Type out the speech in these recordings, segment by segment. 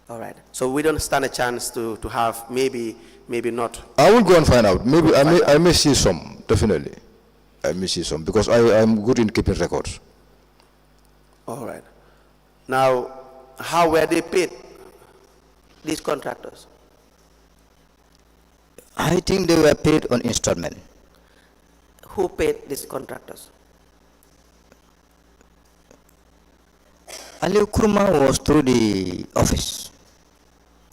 All right. So we don't stand a chance to have maybe not. I will go and find out. Maybe I may see some, definitely. I may see some, because I am good in keeping records. All right. Now, how were they paid, these contractors? I think they were paid on installment. Who paid these contractors? Ali Kurma was through the office.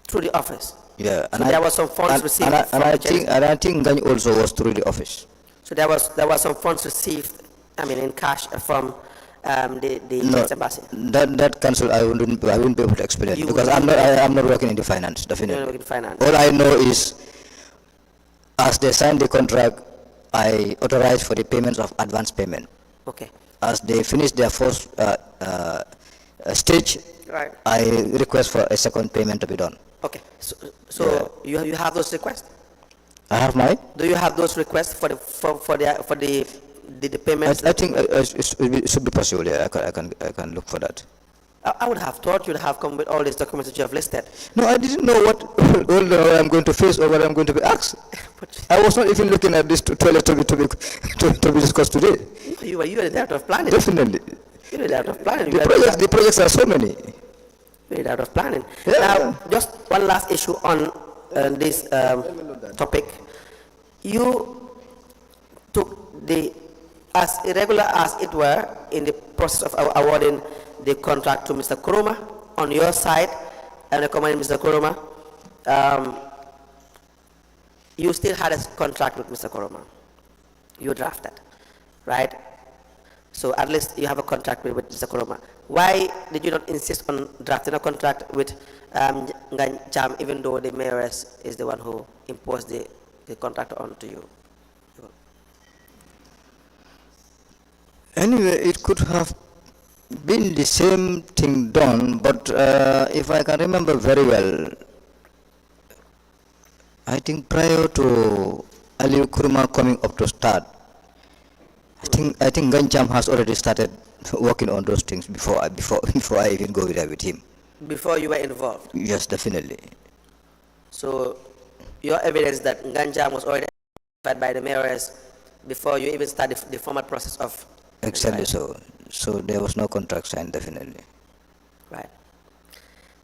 Through the office? Yeah. So there was some funds received from the charity? And I think Gany also was through the office. So there was some funds received, I mean, in cash from the No, US embassy? That council I wouldn't be able to explain, because I'm not working in the finance, definitely. You're not working in finance. All I know is, as they signed the contract, I authorized for the payments of advance payment. Okay. As they finished their first stage, Right. I request for a second payment to be done. Okay. So you have those requests? I have my. Do you have those requests for the payments? I think it should be possible. Yeah, I can look for that. I would have thought you'd have come with all these documents that you have listed. No, I didn't know what all I'm going to face or what I'm going to be asked. I was not even looking at this toilet to be discussed today. You were the director of planning. Definitely. You were the director of planning. The projects are so many. You were the director of planning. Yeah. Now, just one last issue on this topic. You took as irregular as it were in the process of awarding the contract to Mr. Kuruma on your side, and recommending Mr. Kuruma, you still had a contract with Mr. Kuruma. You drafted, right? So at least you have a contract with Mr. Kuruma. Why did you not insist on drafting a contract with Jam, even though the mayoress is the one who imposed the contract onto you? Anyway, it could have been the same thing done, but if I can remember very well, I think prior to Ali Kuruma coming up to start, I think Ganjam has already started working on those things before I even go there with him. Before you were involved? Yes, definitely. So your evidence that Ganjam was already identified by the mayoress before you even started the formal process of... Exactly so. So there was no contract signed, definitely. Right.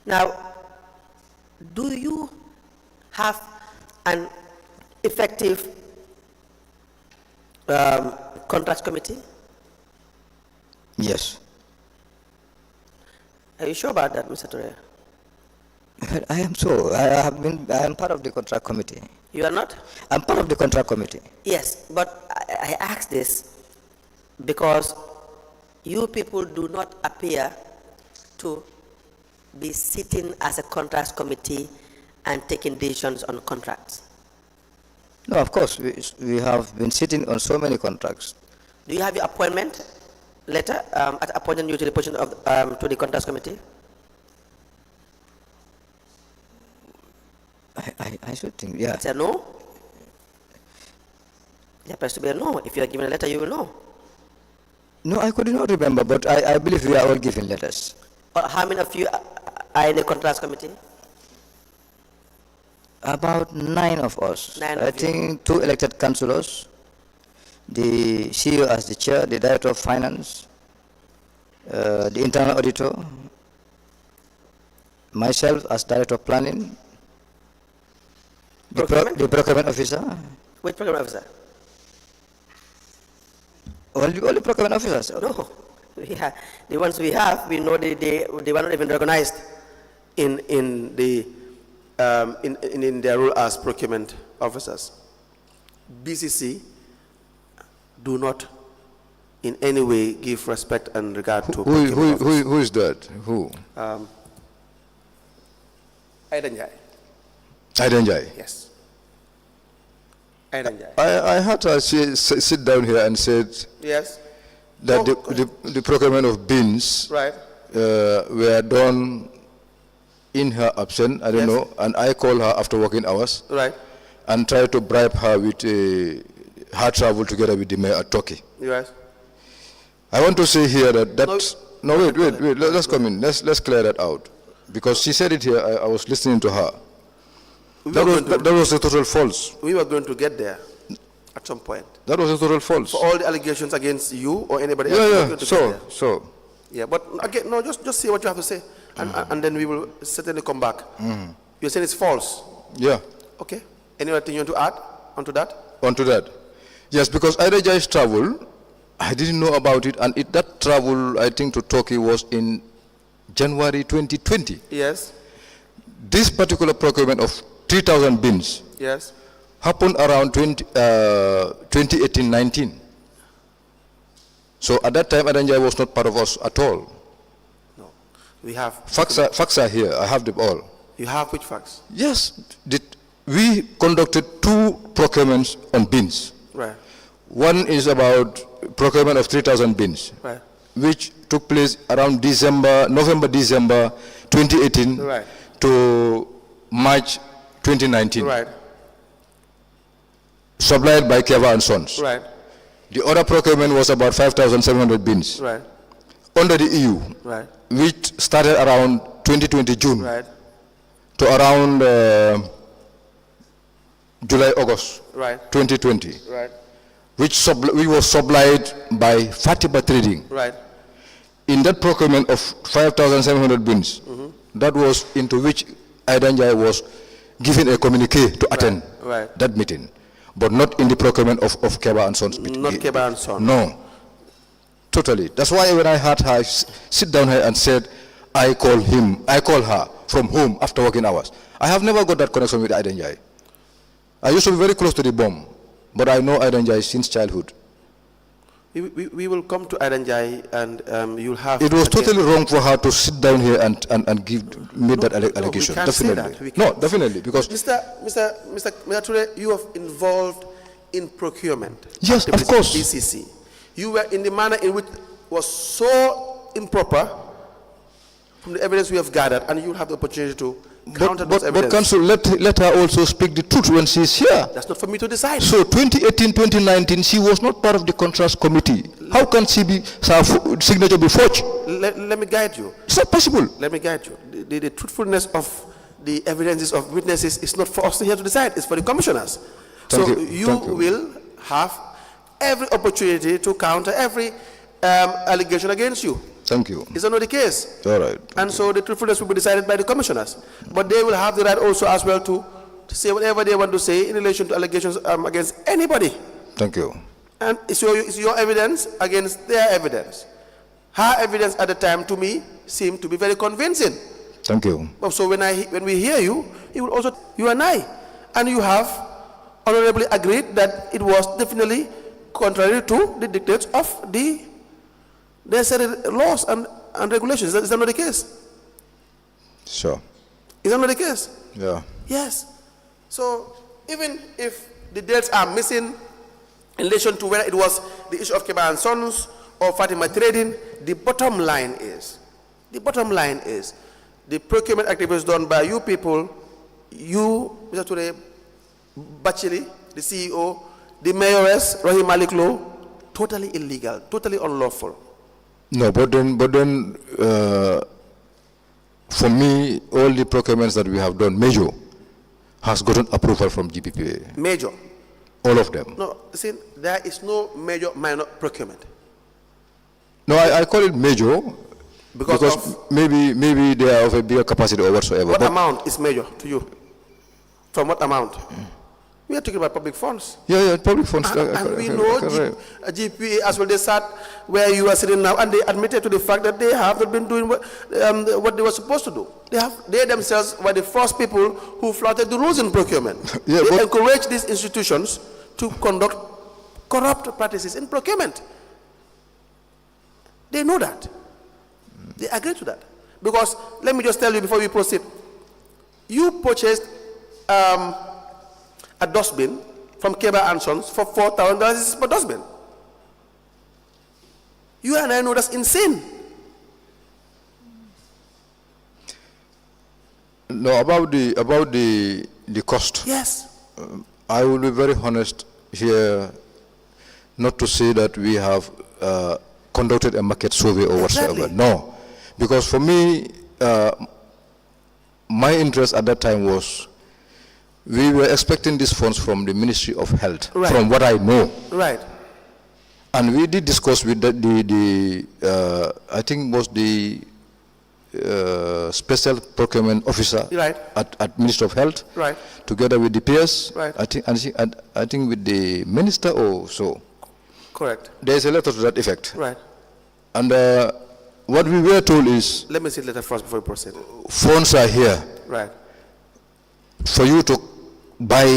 Now, do you have an effective contract committee? Yes. Are you sure about that, Mr. Touray? I am so. I am part of the contract committee. You are not? I'm part of the contract committee. Yes, but I ask this because you people do not appear to be sitting as a contracts committee and taking decisions on contracts. No, of course, we have been sitting on so many contracts. Do you have your appointment letter appointing you to the position of to the contracts committee? I should think, yeah. Is there no? There appears to be a no. If you are given a letter, you will know. No, I could not remember, but I believe we are all given letters. How many of you are in the contracts committee? About 9 of us. 9 of I you. think 2 elected councillors, the CEO as the chair, the director of finance, the internal auditor, myself as director of planning, the procurement officer. Which procurement officer? All the procurement officers. No, the ones we have, we know they were not even recognized in their role as procurement officers. B.C.C. do not in any way give respect and regard to Who is that? Who? Aidanjai. Aidanjai. Yes. Aidanjai. I had her sit down here and said Yes. that the procurement of beans Right. were done in her absence, I don't Yes. know, and I called her after working hours Right. and tried to bribe her with her travel together with the mayor at Turkey. Yes. I want to say here that no, wait, let's come in, let's clear that out. Because she said it here, I was listening to her. That was a total false. We were going to get there at some point. That was a total false. For all the allegations against you or anybody Yeah, else. so. Yeah, but again, no, just say what you have to say, and then we will certainly come back. You're saying it's false. Yeah. Okay. Any other thing you want to add onto that? Onto that. Yes, because Idajai's travel, I didn't know about it, and that travel, I think, to Turkey was in January 2020. Yes. This particular procurement of 3,000 bins Yes. happened around 2018-19. So at that time, Idajai was not part of us at all. No. We have. Facts are here. I have them all. You have which facts? Yes. We conducted 2 procurements on bins. Right. One is about procurement of 3,000 bins, Right. which took place around November, December 2018 Right. to March 2019. Right. Supplied by Keva and Sons. Right. The other procurement was about 5,700 bins Right. under the EU, Right. which started around 2020 June Right. to around July, August Right. 2020, Right. which was supplied by Fatima Trading. Right. In that procurement of 5,700 bins, that was into which Idajai was given a communique to attend Right. that meeting, but not in the procurement of Keba and Sons. Not Keba and Sons. No, totally. That's why when I heard her sit down here and said, I call her from home after working hours. I have never got that connection with Idajai. I used to be very close to the bomb, but I know Idajai since childhood. We will come to Idajai, and you'll have. It was totally wrong for her to sit down here and make that allegation. We can't say Definitely. that. We No, can't. definitely, because Mr. Touray, you have involved in procurement. Yes, of activities course. in B.C.C. You were in the manner in which was so improper from the evidence we have gathered, and you'll have the opportunity to counter those but evidence. Council, let her also speak the truth when she's here. That's not for me to decide. So 2018-2019, she was not part of the contrast committee. How can she be, her signature be forged? Let me guide you. It's not possible. Let me guide you. The truthfulness of the evidences of witnesses is not for us here to decide. It's for the commissioners. Thank so you. you will have every opportunity to counter every allegation against you. Thank you. Is that not the case? All right. And so the truthfulness will be decided by the commissioners. But they will have the right also as well to say whatever they want to say in relation to allegations against anybody. Thank you. And it's your evidence against their evidence. Her evidence at the time, to me, seemed to be very convincing. Thank you. So when we hear you, it will also, you and I, and you have honorably agreed that it was definitely contrary to the dictates of the necessary laws and regulations. Is that not the case? Sure. Is that not the case? Yeah. Yes. So even if the dates are missing in relation to whether it was the issue of Keba and Sons or Fatima Trading, the bottom line is the procurement activities done by you people, you, Mr. Touray, Bachili, the CEO, the mayoress, Rahim Malik Law, totally illegal, totally unlawful. No, but then, for me, all the procurements that we have done, major, has gotten approval from GPPA. Major. All of them. No, see, there is no major minor procurement. No, I call it major because maybe they are of a bigger capacity or whatsoever. What amount is major to you? From what amount? We are talking about public funds. Yeah, public funds. And we know GPA as well, they sat where you are sitting now, and they admitted to the fact that they have not been doing what they were supposed to do. They themselves were the first people who flouted the rules in procurement. Yeah, they encourage these institutions to conduct corrupt practices in procurement. They know that. They agree to that. Because, let me just tell you before we proceed, you purchased a dustbin from Keba and Sons for $4,000 per dustbin. You and I know that's insane. No, about the cost. Yes. I will be very honest here, not to say that we have conducted a market survey or whatsoever. Exactly. No, because for me, my interest at that time was we were expecting these funds from the Ministry of Health, Right. from what I know. Right. And we did discuss with I think was the special procurement officer Right. at Ministry of Health, Right. together with the peers. Right. I think with the minister or so. Correct. There is a letter to that effect. Right. And what we were told is Let me see the letter first before we proceed. funds are here Right. for you to buy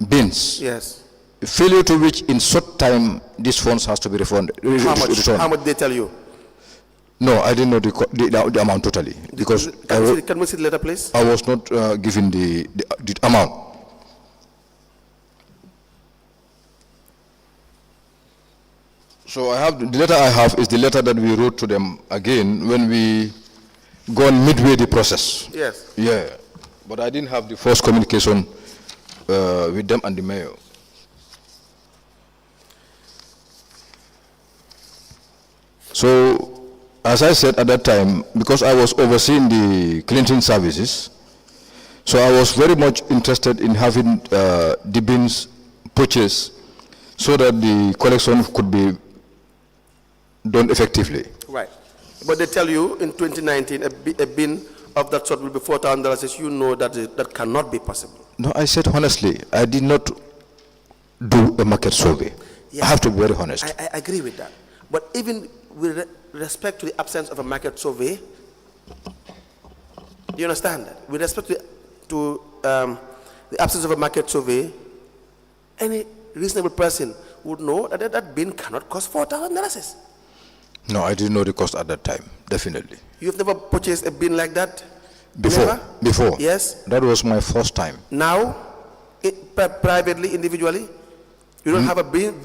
bins. Yes. Failure to which in short time these funds has to be refunded. How much? returned. How much they tell you? No, I didn't know the amount totally because Can we see the letter, please? I was not given the amount. So I have the letter I have is the letter that we wrote to them again when we gone midway the process. Yes. Yeah, but I didn't have the first communication with them and the mayor. So, as I said at that time, because I was overseeing the cleansing services, so I was very much interested in having the bins purchased so that the collection could be done effectively. Right. But they tell you in 2019 a bin of that sort will be $4,000. You know that that cannot be possible. No, I said honestly, I did not do a market survey. Yes. I have to be very honest. I agree with that. But even with respect to the absence of a market survey, do you understand that? With respect to the absence of a market survey, any reasonable person would know that that bin cannot cost $4,000. No, I didn't know the cost at that time, definitely. You've never purchased a bin like that? Before, Never? before. Yes. That was my first time. Now, privately, individually, you don't have a bin?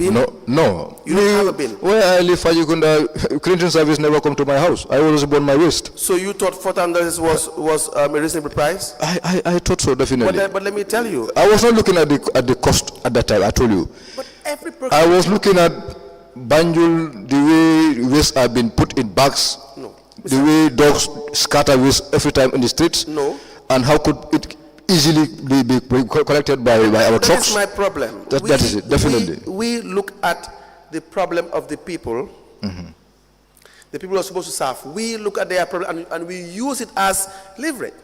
No. You don't have a bin? Where I live, Fajikunda, cleansing service never come to my house. I always burn my waste. So you thought $4,000 was a reasonable price? I thought so, definitely. But let me tell you. I was not looking at the cost at that time, I told you. But every I was looking at Banjul, the way waste have been put in bags, No. the way dogs scatter waste every time in the streets, No. and how could it easily be collected by our That trucks? is my problem. That is it, definitely. We look at the problem of the people. The people who are supposed to serve. We look at their problem and we use it as leverage.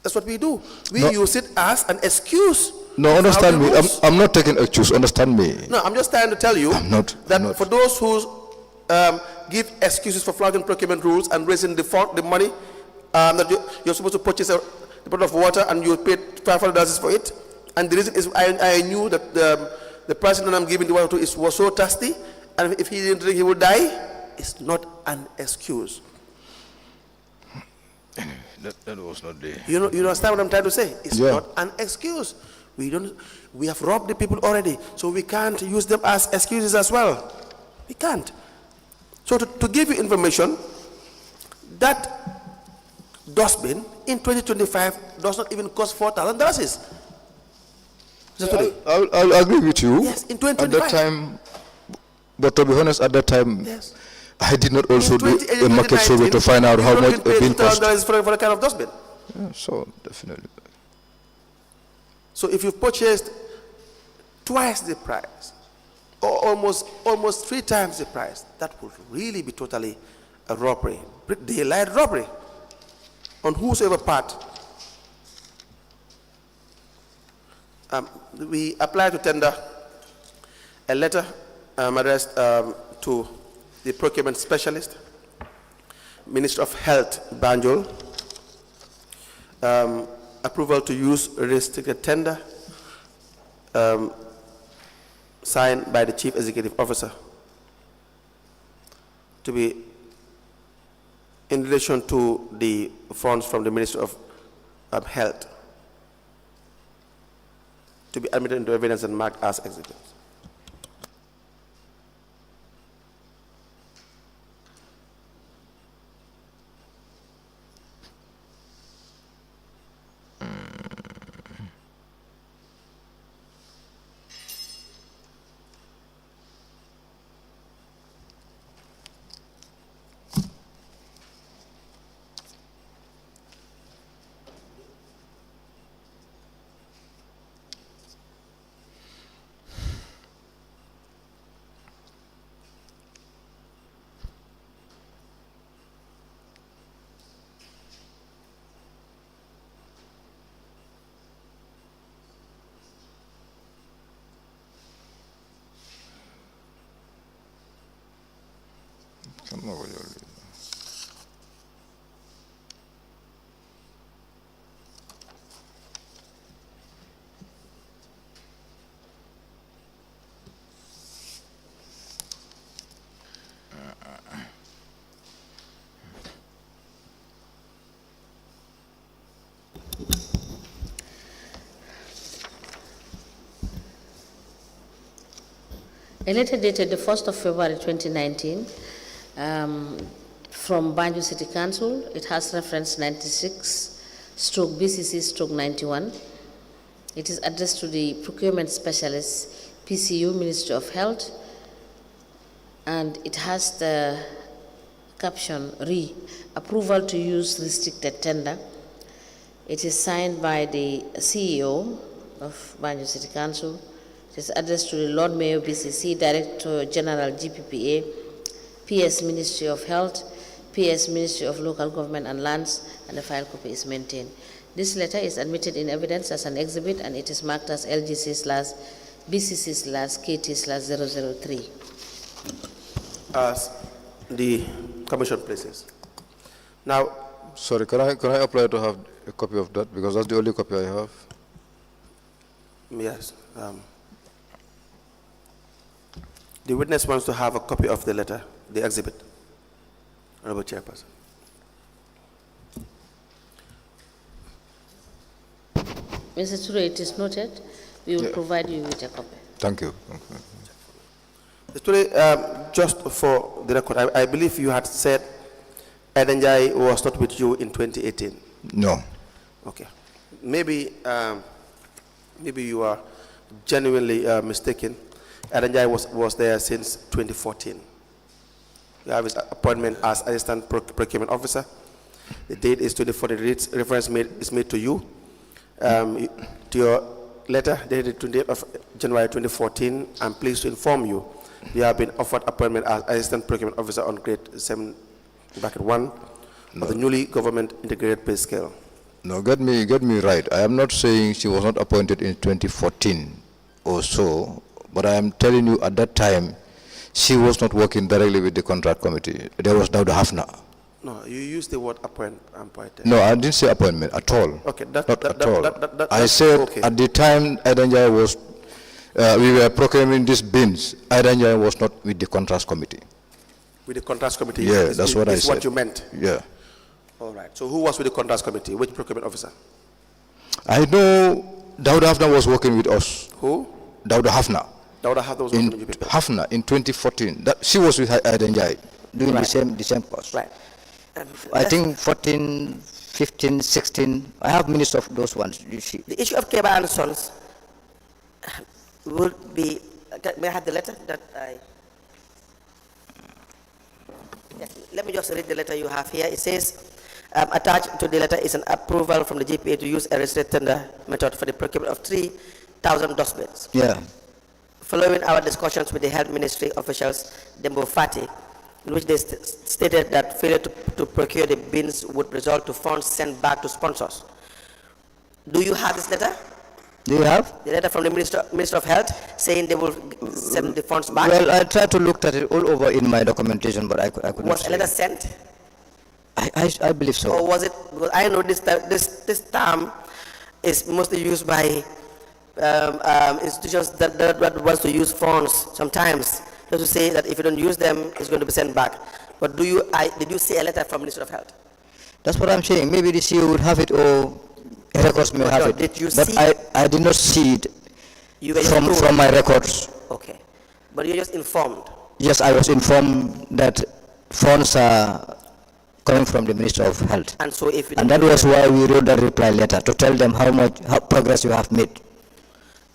That's what we do. We use it as an excuse. No, for understand how we me. lose. I'm not taking excuse. Understand me. No, I'm just trying to tell you that for those who give excuses for flouting procurement rules and raising the money that you're supposed to purchase a bottle of water and you paid $500 for it, and the reason is I knew that the person that I'm giving the water to was so thirsty, and if he didn't drink he would die. It's not an excuse. That was not the. You understand what I'm trying to say? It's Yeah. not an excuse. We have robbed the people already, so we can't use them as excuses as well. We can't. So to give you information, that dustbin in 2025 does not even cost $4,000. I'll agree with you. Yes, in At 2025. that time, but to be honest, at that time, Yes. I did not also In do 2018, a market survey to 2019, find out you how don't much even a pay bin cost. $2,000 for a kind of dustbin. Yeah, so definitely. So if you've purchased twice the price, or almost 3 times the price, that would really be totally a robbery, daylight robbery, on whosoever part. We apply to tender a letter addressed to the procurement specialist, Minister of Health, Banjul, approval to use restricted tender, signed by the Chief Executive Officer, to be in relation to the funds from the Minister of Health, to be admitted into evidence and marked as exhibits. A letter dated the 1st of February 2019 from Banjul City Council. It has reference 96/B.C.C/91. It is addressed to the procurement specialist, PCU, Ministry of Health, and it has the caption, approval to use restricted tender. It is signed by the CEO of Banjul City Council. It is addressed to the Lord Mayor, B.C.C, Director General, GPPA, PS Ministry of Health, PS Ministry of Local Government and Lands, and the file copy is maintained. This letter is admitted in evidence as an exhibit, and it is marked as LGC/BCC/KT/003. As the commission places. Now, Sorry, can I apply to have a copy of that, because that's the only copy I have? yes, the witness wants to have a copy of the letter, the exhibit. Honorable Chairperson. Mr. Touray, it is noted. We will provide you with a copy. Thank you. Mr. Touray, just for the record, I believe you had said Edenjai was not with you in 2018. No. Okay. Maybe you are genuinely mistaken. Edenjai was there since 2014. You have his appointment as Assistant Procurement Officer. The date is 2014. Reference is made to you. To your letter dated 28th of January 2014, I'm pleased to inform you you have been offered appointment as Assistant Procurement Officer on grade 7(1) of the newly government integrated pay scale. No, get me right. I am not saying she was not appointed in 2014 or so, but I am telling you at that time she was not working directly with the contract committee. There was Dawda Hafna. No, you used the word appointed. No, I didn't say appointment at all. Okay, not at all. I said okay. At the time Edenjai was, we were procuring these bins, Edenjai was not with the contract committee. With the contract committee? Yeah, that's what I said. Is what you meant? Yeah. All right. So who was with the contract committee? Which procurement officer? I know Dawda Hafna was working with us. Who? Dawda Hafna. Dawda Hafna was working with you people? Hafna in 2014. She was with Edenjai. Doing the same course. Right. I think 14, 15, 16. I have minutes of those ones. You see. The issue of Keba and Sons would be, may I have the letter that I, yes, let me just read the letter you have here. It says, attached to the letter is an approval from the GPA to use a restricted tender method for the procurement of 3,000 dustbins. Yeah. Following our discussions with the health ministry officials, Dembo Fati, in which they stated that failure to procure the bins would result to funds sent back to sponsors. Do you have this letter? Do you have? The letter from the Minister of Health saying they will send the funds back? Well, I tried to look at it all over in my documentation, but I could not Was see a letter it. sent? I believe so. Or was it, because I know this term is mostly used by institutions that wants to use funds sometimes, just to say that if you don't use them, it's going to be sent back. But did you see a letter from Minister of Health? That's what I'm saying. Maybe the CEO would have it, or records may have it. Did you but see? I did not see it You were from my records. Okay. But you're just informed? Yes, I was informed that funds are coming from the Minister of Health. And so if you And that was why we wrote the reply letter, to tell them how progress you have made.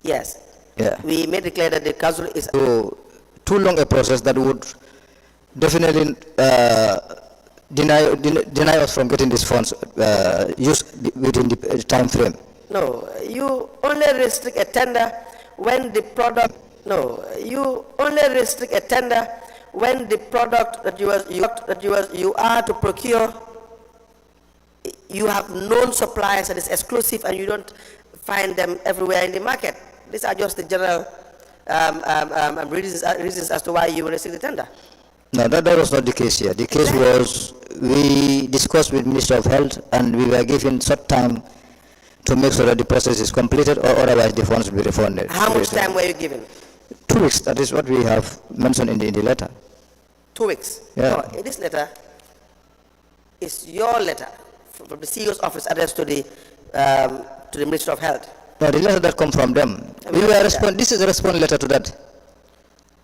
Yes. Yeah. We made it clear that the council is... So, too long a process that would definitely deny us from getting these funds used within the time frame. No, you only restrict a tender when the product... No, you only restrict a tender when the product that you are to procure, you have known suppliers that is exclusive and you don't find them everywhere in the market. These are just the general reasons as to why you will receive the tender. No, that was not the case here. The case was we discussed with Minister of Health and we were given short time to make sure that the process is completed, or otherwise the funds will be refunded. How much time were you given? 2 weeks. That is what we have mentioned in the letter. 2 weeks? Yeah. No, this letter is your letter from the CEO's office addressed to the Minister of Health. No, the letter that come from them. We were this is a response letter to that.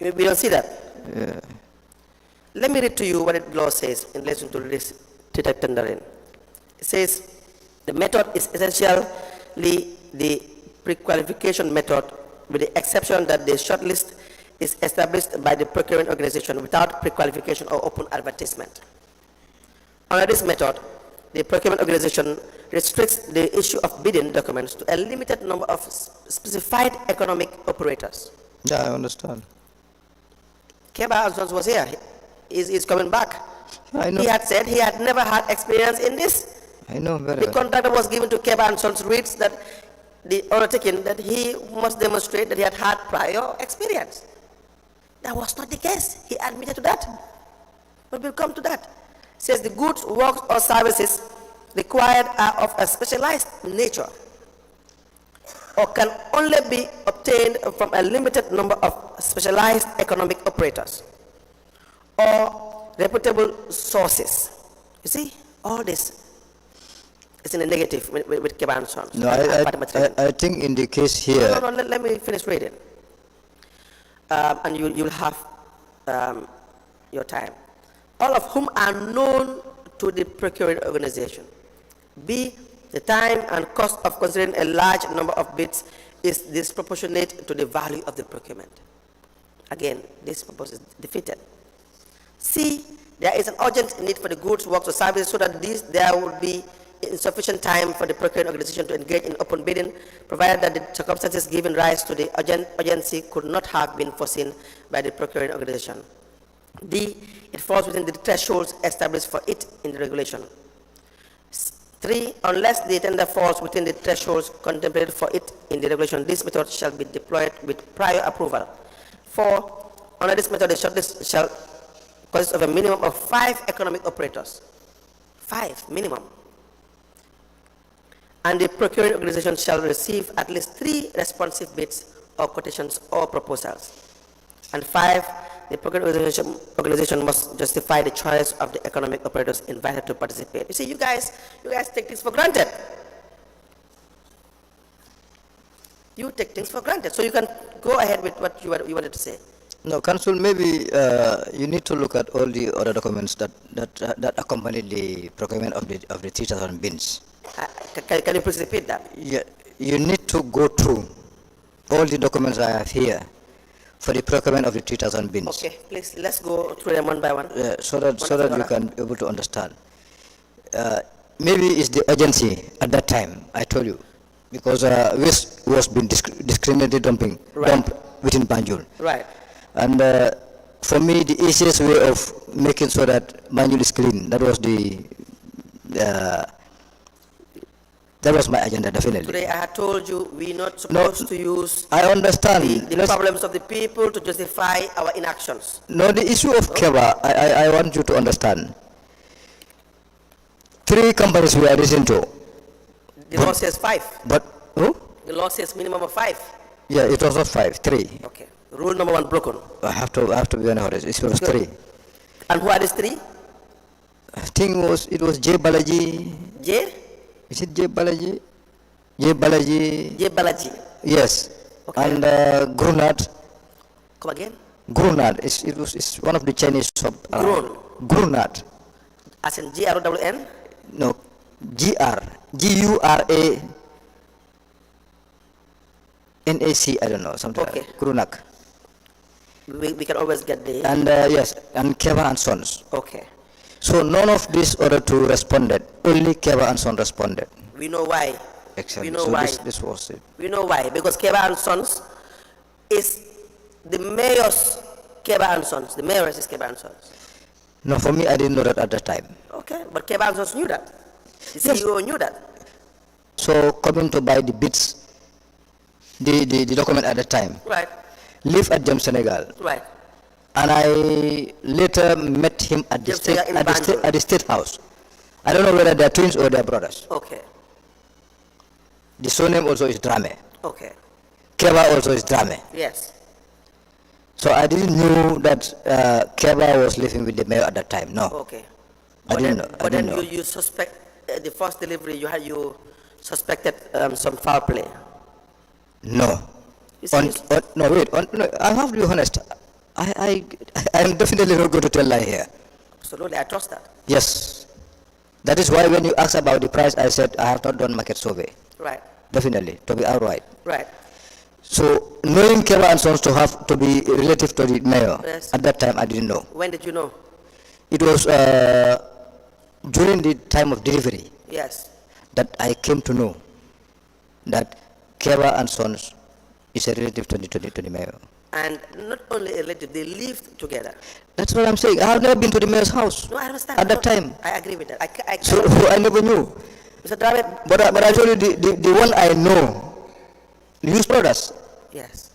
We don't see that. Let me read to you what the law says in relation to this tendering. It says the method is essentially the pre-qualification method, with the exception that the shortlist is established by the procurement organization without pre-qualification or open advertisement. Under this method, the procurement organization restricts the issue of bidding documents to a limited number of specified economic operators. Yeah, I understand. Keba Sons was here. He's coming back. I know. He had said he had never had experience in this. I know very The well. contractor was given to Keba Sons reads that the undertaking that he must demonstrate that he had had prior experience. That was not the case. He admitted to that. But we'll come to that. It says the goods, works, or services required are of a specialized nature or can only be obtained from a limited number of specialized economic operators or reputable sources. You see, all this is in a negative with Keba Sons. No, I think in the case here. No, let me finish reading. And you'll have your time. All of whom are known to the procuring organization. B, the time and cost of considering a large number of bids is disproportionate to the value of the procurement. Again, this purpose is defeated. C, there is an urgent need for the goods, works, or services so that there will be insufficient time for the procuring organization to engage in open bidding, provided that the circumstances giving rise to the urgency could not have been foreseen by the procuring organization. D, it falls within the thresholds established for it in the regulation. 3, unless the tender falls within the thresholds contemplated for it in the regulation, this method shall be deployed with prior approval. 4, under this method, the shortlist shall consist of a minimum of 5 economic operators. 5 minimum. And the procuring organization shall receive at least 3 responsive bids or quotations or proposals. And 5, the procuring organization must justify the choice of the economic operators invited to participate. You see, you guys take this for granted. You take things for granted. So you can go ahead with what you wanted to say. No, Council, maybe you need to look at all the other documents that accompany the procurement of the 3,000 bins. Can you please repeat that? Yeah, you need to go through all the documents I have here for the procurement of the 3,000 bins. Okay, please, let's go through them one by one. So that you can be able to understand. Maybe it's the urgency at that time, I told you, because waste was being discriminated dumped within Banjul. Right. And for me, the easiest way of making sure that Banjul is clean, that was my agenda, definitely. Today I had told you we're not supposed to use I understand the problems of the people to justify our inactions. No, the issue of Keba, I want you to understand. 3 companies we are listening to. The law says 5. But, who? The law says minimum of 5. Yeah, it was not 5, 3. Okay. Rule number 1 broken. I have to be honest, it was 3. And who are these 3? I think it was J. Balaji. J? Is it J. Balaji? J. Balaji. J. Balaji. Yes. Okay. And Grunat. Come again? Grunat. It's one of the Chinese shop. Grunat. As in G-R-O-N? No. G-U-R-A. N-A-C, I don't know, something Okay. like that. Grunak. We can always get the... And yes, and Keba and Sons. Okay. So none of these other 2 responded. Only Keba and Sons responded. We know why. Exactly. We know so why. This was it. We know why. Because Keba and Sons is the mayor's Keba and Sons. The mayor's is Keba and Sons. No, for me, I didn't know that at the time. Okay, but Keba and Sons knew that. The CEO knew that. So coming to buy the bids, the document at the time. Right. Live at Jam Senegal. Right. And I later met him at the state house. I don't know whether they're twins or they're brothers. Okay. The surname also is Drame. Okay. Keba also is Drame. Yes. So I didn't know that Keba was living with the mayor at that time. No. Okay. I didn't know. But then you suspect the first delivery you suspected some foul play. No. You see, No, wait. No, I have to be honest. I am definitely not going to tell lie here. Absolutely, I trust that. Yes. That is why when you asked about the price, I said I have not done market survey. Right, Definitely, to be outright. right. So knowing Keba and Sons to have to be relative to the mayor, Yes. at that time I didn't know. When did you know? It was during the time of delivery Yes. that I came to know that Keba and Sons is a relative to the mayor. And not only a relative, they lived together. That's what I'm saying. I have never been to the mayor's house No, I understand. at that time. I agree with that. So I never knew. Mr. David, But I told you the one I know, used products. yes.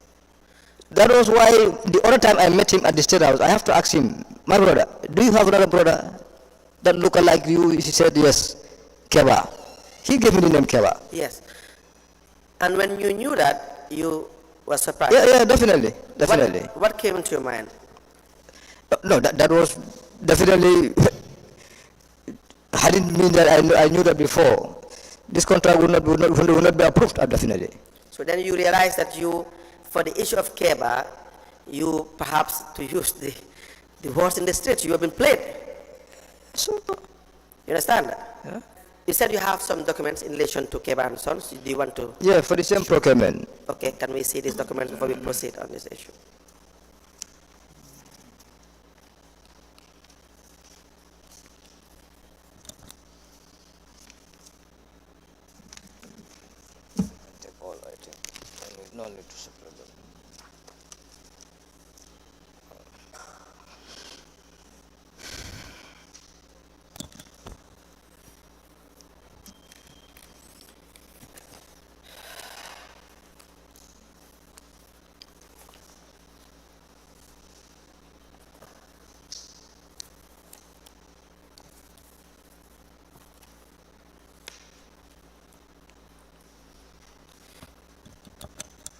That was why the other time I met him at the state house, I have to ask him, my brother, do you have another brother that look like you? He said, yes, Keba. He gave me the name Keba. Yes. And when you knew that, you were surprised. Yeah, definitely, definitely. What came into your mind? No, that was definitely, I didn't mean that I knew that before. This contract would not be approved, definitely. So then you realized that you, for the issue of Keba, you perhaps, to use the horse in the streets, you have been played. So, You understand that? yeah. You said you have some documents in relation to Keba and Sons. Do you want to? Yeah, for the same procurement. Okay, can we see these documents before we proceed on this issue? Take all, I think. No need to separate them.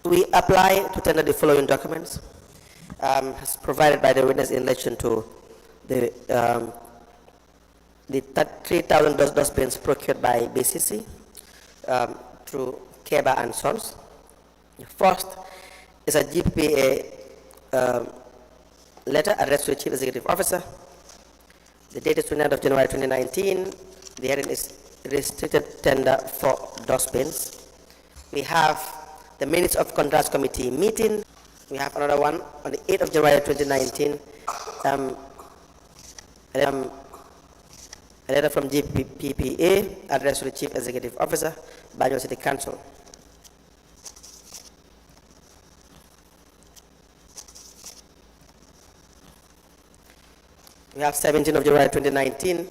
We apply to tender the following documents as provided by the witness in relation to the 3,000 dustbins procured by B.C.C. Through Keba and Sons. First is a GPA letter addressed to the Chief Executive Officer. The date is 29th of January 2019. The heading is restricted tender for dustbins. We have the minutes of contracts committee meeting. We have another one on the 8th of January 2019. A letter from GPPA addressed to the Chief Executive Officer, Banjul City Council. We have 17th of January 2019,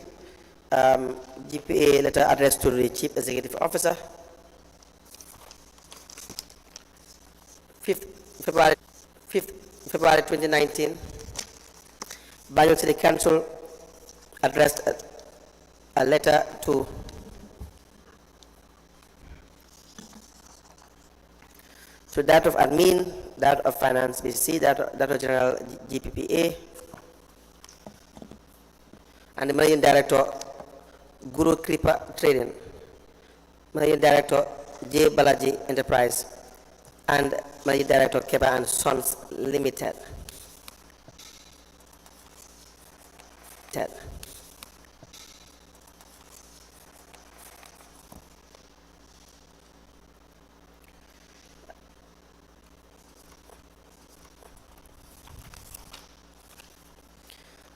GPA letter addressed to the Chief Executive Officer. 5th February 2019, Banjul City Council addressed a letter to that of admin, that of finance B.C.C, that of general GPPA, and the managing director Guru Kripa Trading, managing director J. Balaji Enterprise, and managing director Keba and Sons Limited.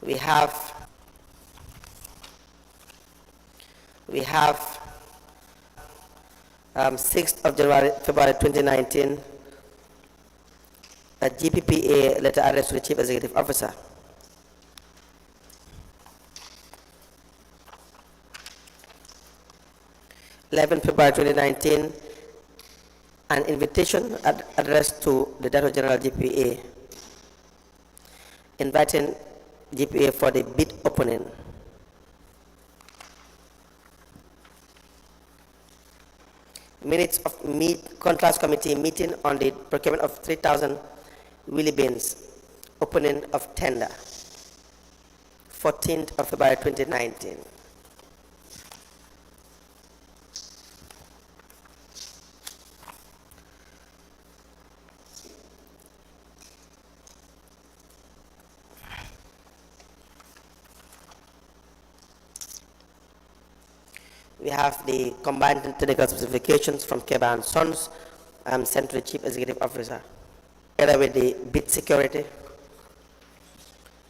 We have 6th of February 2019, a GPPA letter addressed to the Chief Executive Officer. February 2019, an invitation addressed to the Director General GPA, inviting GPA for the bid opening. Minutes of contracts committee meeting on the procurement of 3,000 wheelie bins, opening of tender, 14th of February 2019. We have the combined technical specifications from Keba and Sons, sent to the Chief Executive Officer, together with the bid security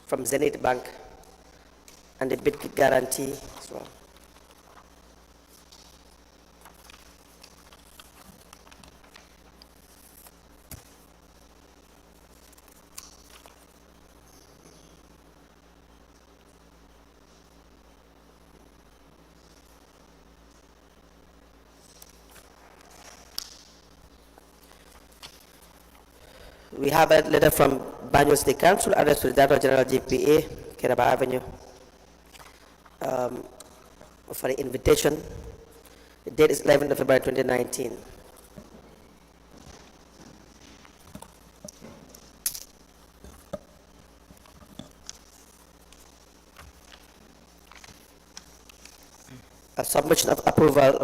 from Zenith Bank and the bid guarantee as well. We have a letter from Banjul City Council addressed to the Director General GPA, Keraba Avenue, for the invitation. The date is 11th of February 2019. A submission of approval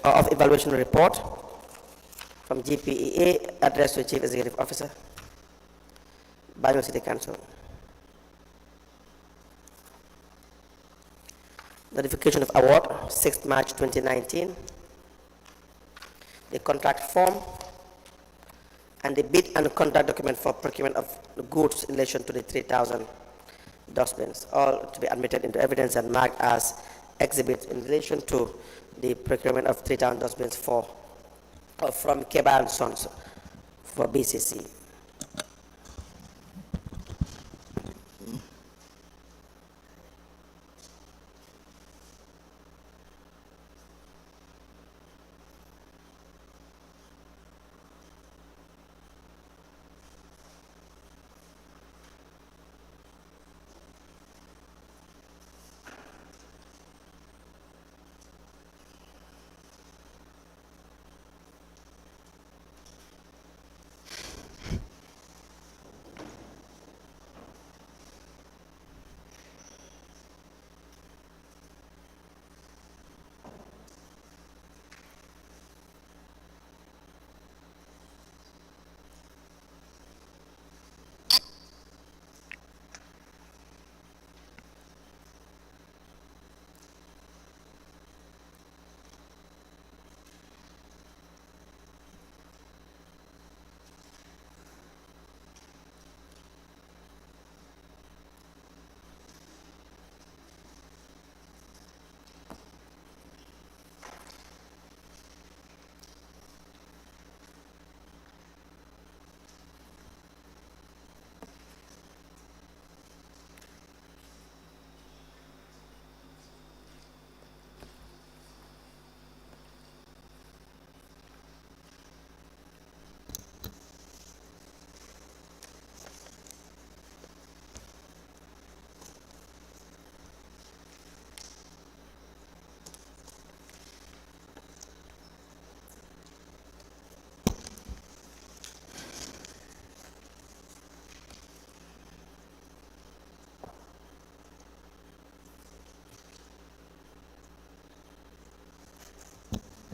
of evaluation report from GPEA addressed to the Chief Executive Officer, Banjul City Council. Notification of award, 6th March 2019. The contract form and the bid and contract document for procurement of goods in relation to the 3,000 dustbins, all to be admitted into evidence and marked as exhibits in relation to the procurement of 3,000 dustbins from Keba and Sons for B.C.C.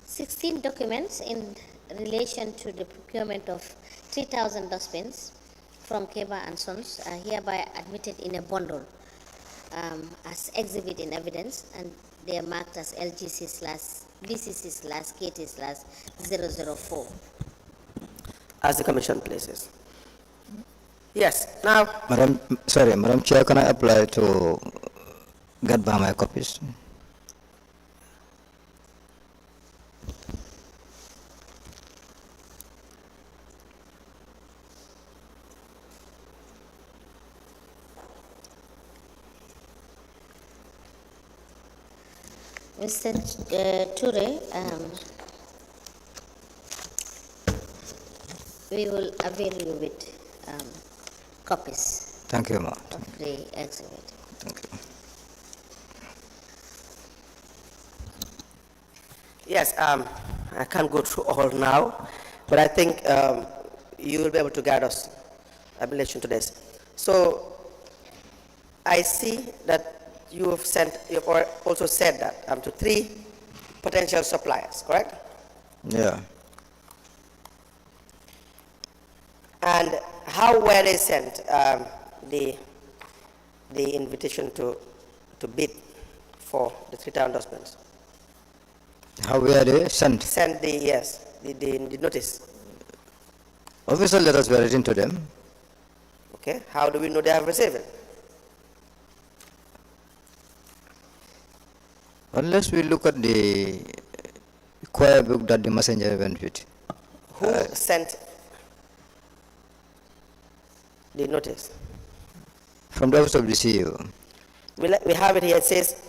Sixteen documents in relation to the procurement of 3,000 dustbins from Keba and Sons are hereby admitted in a bundle as exhibit in evidence, and they are marked as LGC/BCC/KT/004. As the Commission places. Yes, now, Madam Chair, can I apply to get by my copies? Mr. Touray, we will avail you with copies Thank you, ma'am. of the exhibit. Thank you. yes, I can't go through all now, but I think you will be able to guide us in relation to this. So, I see that you have also said that to 3 potential suppliers, correct? Yeah. And how were they sent the invitation to bid for the 3,000 dustbins? How were they sent? Sent the, yes, the notice. Official letters were written to them. Okay, how do we know they have received it? Unless we look at the choir book that the messenger went with. Who sent the notice? From the office of the CEO. We have it here. It says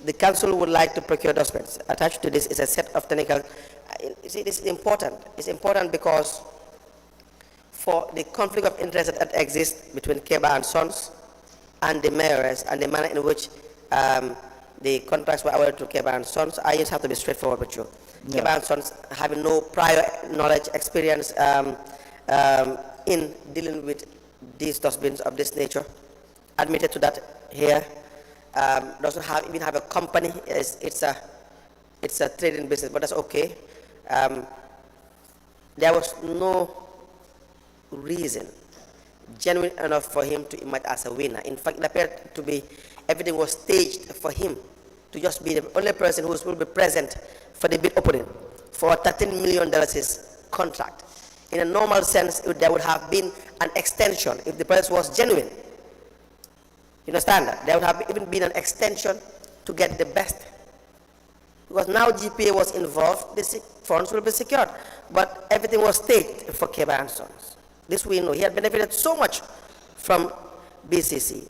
the council would like to procure documents. Attached to this is a set of technical. You see, this is important. It's important because for the conflict of interest that exists between Keba and Sons and the mayors and the manner in which the contracts were awarded to Keba and Sons, I just have to be straightforward with you. Yeah. Keba and Sons having no prior knowledge, experience in dealing with these dustbins of this nature, admitted to that here. Doesn't even have a company. It's a trading business, but that's okay. There was no reason genuine enough for him to emerge as a winner. In fact, it appeared to be everything was staged for him to just be the only person who will be present for the bid opening for $13 million contract. In a normal sense, there would have been an extension if the price was genuine. You understand that? There would have even been an extension to get the best. Because now GPA was involved, the funds will be secured. But everything was staged for Keba and Sons. This we know. He had benefited so much from B.C.C.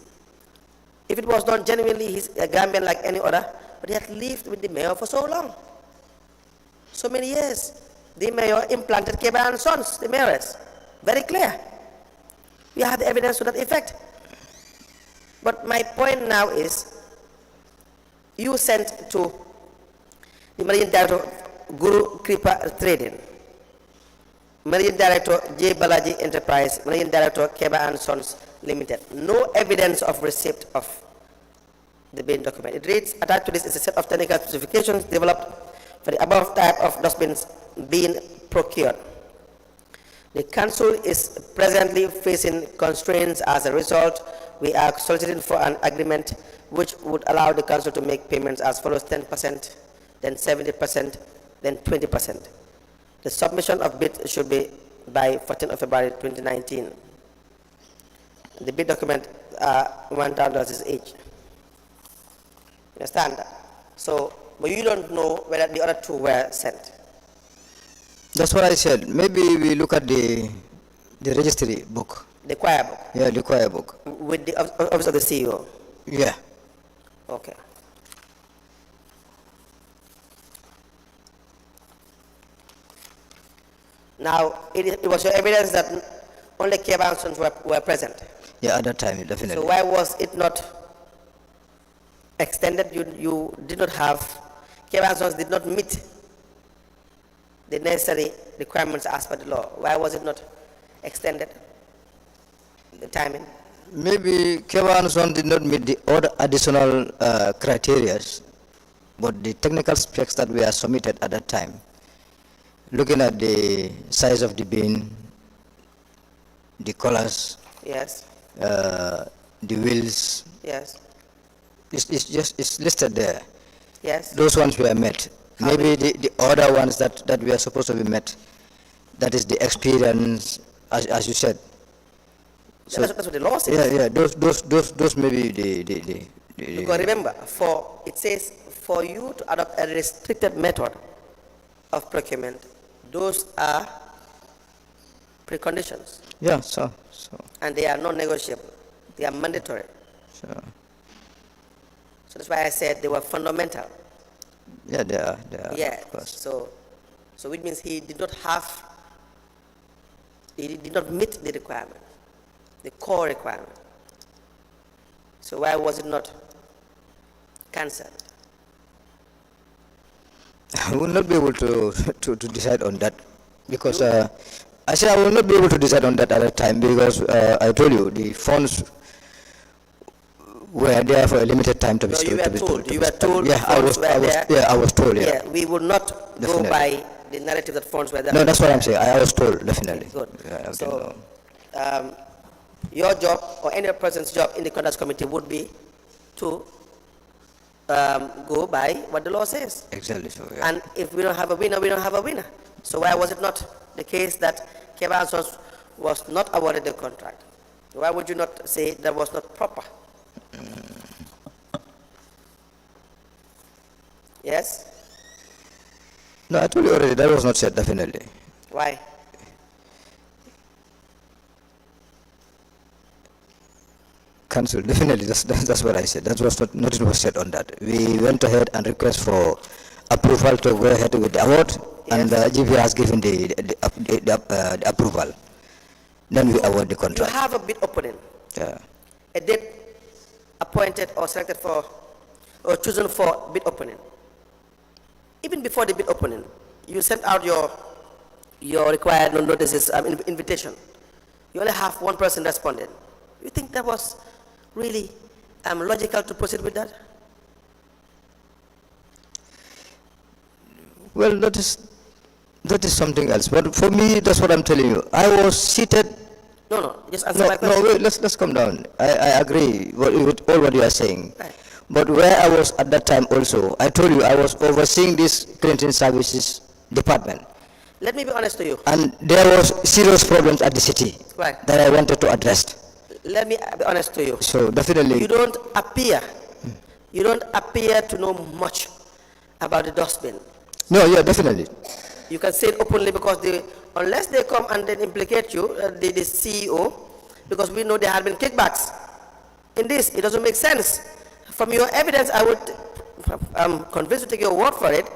If it was done genuinely, he's a Gambian like any other, but he had lived with the mayor for so long. So many years. The mayor implanted Keba and Sons, the mayors. Very clear. We have the evidence to that effect. But my point now is, you sent to the Marine Director Guru Kripa Trading, Marine Director J. Balaji Enterprise, Marine Director Keba and Sons Limited. No evidence of receipt of the bidding document. It reads, attached to this is a set of technical specifications developed for the above type of dustbins being procured. The council is presently facing constraints. As a result, we are soliciting for an agreement which would allow the council to make payments as follows: 10%, then 70%, then 20%. The submission of bid should be by 14th of February 2019. The bid document $1,000 each. You understand that? So, but you don't know whether the other two were sent. That's what I said. Maybe we look at the registry book. The choir book? Yeah, the choir book. With the office of the CEO? Yeah. Okay. Now, it was your evidence that only Keba and Sons were present. Yeah, at that time, definitely. So why was it not extended? You did not have, Keba and Sons did not meet the necessary requirements as per the law. Why was it not extended, the timing? Maybe Keba and Sons did not meet the other additional criteria, but the technical specs that were submitted at that time, looking at the size of the bin, the colors, yes, the wheels, yes, it's listed there. yes. Those ones were met. Maybe the other ones that were supposed to be met, that is the experience, as you said. So that's what the law says. yeah, those maybe the Because remember, it says for you to adopt a restricted method of procurement, those are preconditions. Yeah, so. And they are non-negotiable. They are mandatory. So that's why I said they were fundamental. yeah, they are. Yeah. Of course. So which means he did not meet the requirement, the core requirement. So why was it not cancelled? I will not be able to decide on that because I said I will not be able to decide on that at that time because I told you the funds were there for a limited time to be No, you were told. You were told. Yeah, I was told. Yeah. Yeah, we would not Definitely. go by the narrative that funds were there. No, that's what I'm saying. I was told, definitely. Good. Yeah, So, your job or any other person's job in the conduct committee would be to go by what the law says. Exactly so, yeah. And if we don't have a winner, we don't have a winner. So why was it not the case that Keba and Sons was not awarded the contract? Why would you not say that was not proper? Yes? No, I told you already, that was not said, definitely. Why? Council, definitely, that's what I said. That was not, nothing was said on that. We went ahead and request for approval to go ahead with the award, and GP has given the approval. Then we award the You contract. have a bid opening. Yeah. A date appointed or selected for, or chosen for bid opening. Even before the bid opening, you sent out your required notices, invitation. You only have one person responded. You think that was really logical to proceed with that? Well, that is something else. But for me, that's what I'm telling you. I was seated. No, just answer No, my question. no, wait, let's come down. I agree with all what you are saying. Right. But where I was at that time also, I told you I was overseeing this cleansing services department. Let me be honest to you. And there was serious problems at the city Right. that I wanted to address. Let me be honest to you. So definitely. You don't appear to know much about the dustbin. No, yeah, definitely. You can say it openly because unless they come and then implicate you, the CEO, because we know there have been kickbacks in this, it doesn't make sense. From your evidence, I would, I'm convinced to take your word for it.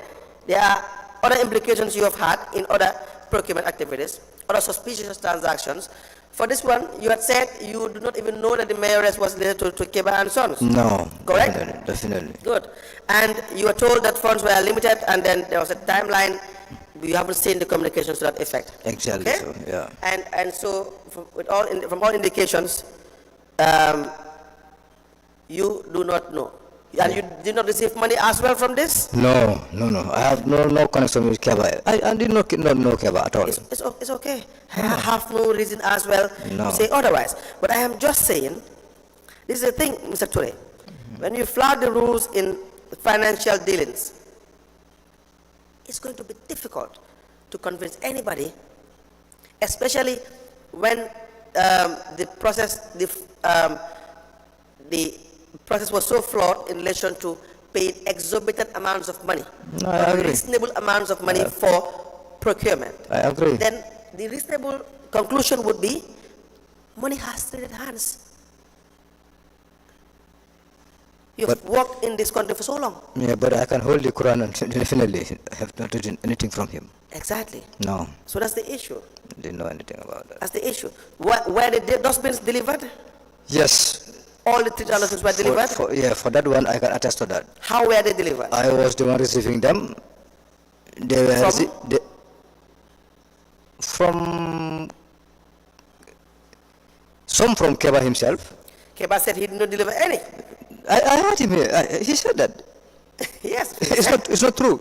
There are other implications you have had in other procurement activities, other suspicious transactions. For this one, you had said you do not even know that the mayoress was related to Keba and Sons. No. Correct? Definitely. Good. And you were told that funds were limited, and then there was a timeline. You haven't seen the communications to that effect. Exactly. Okay? So, yeah. And so, from all indications, you do not know. And you did not receive money as well from this? No. I have no connection with Keba. I did not know Keba at all. It's okay. I have no reason as well No. to say otherwise. But I am just saying, this is the thing, Mr. Touray. When you flout the rules in financial dealings, it's going to be difficult to convince anybody, especially when the process was so flawed in relation to paying exorbitant amounts of money, No, I agree. reasonable amounts of money for procurement. I agree. Then the reasonable conclusion would be money has traded hands. You've worked in this country for so long. Yeah, but I can hold the Quran and definitely have not written anything from him. Exactly. No, So that's the issue. didn't know anything about that. That's the issue. Where the dustbins delivered? Yes. All the 3 dustbins were delivered? For that one, I can attest to that. How were they delivered? I was the one receiving them. They were From? from some from Keba himself. Keba said he did not deliver any. I heard him here. He said that. Yes. It's not true.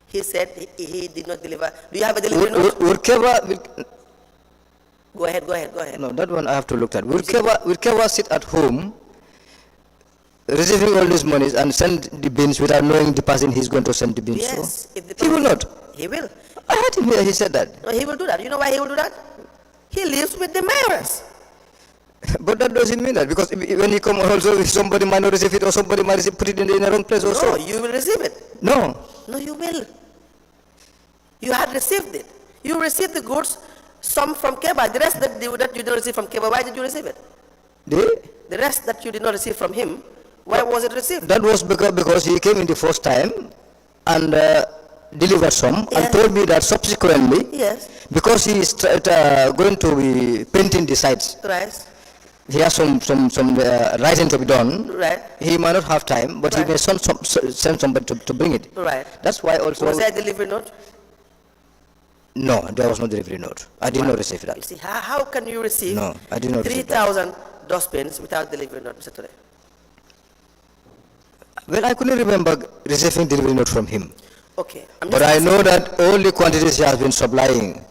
He said he did not deliver. Do you have a delivery note? Will Keba? Go ahead. No, that one I have to look at. Will Keba sit at home, receiving all these monies and send the bins without knowing the person he's going to send the bins Yes. to? If the He will not. He will. I heard him here. He said that. No, he will do that. You know why he will do that? He lives with the mayoress. But that doesn't mean that, because when he come also, if somebody might not receive it or somebody might put it in the wrong place also. No, you will receive it. No. No, you will. You had received it. You received the goods, some from Keba. The rest that you didn't receive from Keba, why did you receive it? The rest that you did not receive from him, why was it received? That was because he came in the first time and delivered some and told me that subsequently, Yes. because he is going to be painting the sides, Right. he has some writing to be done. Right. He might not have time, but he Right. may send somebody to bring it. Right. That's why also. Was there a delivery note? No, there was no delivery note. I did not receive You that. see, how can you receive No, I did not receive that. 3,000 dustbins without delivery note, Mr. Touray? Well, I couldn't remember receiving delivery note from him. Okay. But I know that all the quantities he has been supplying,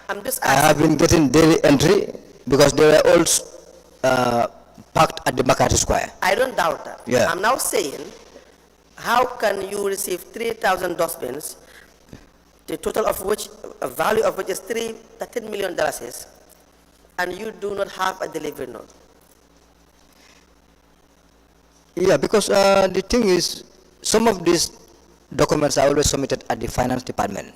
I'm just I asking. have been getting daily entry because they were all parked at the Makati Square. I don't doubt that. Yeah. I'm now saying, how can you receive 3,000 dustbins, the total of which, a value of which is $13 million, and you do not have a delivery note? Yeah, because the thing is, some of these documents are always submitted at the finance department,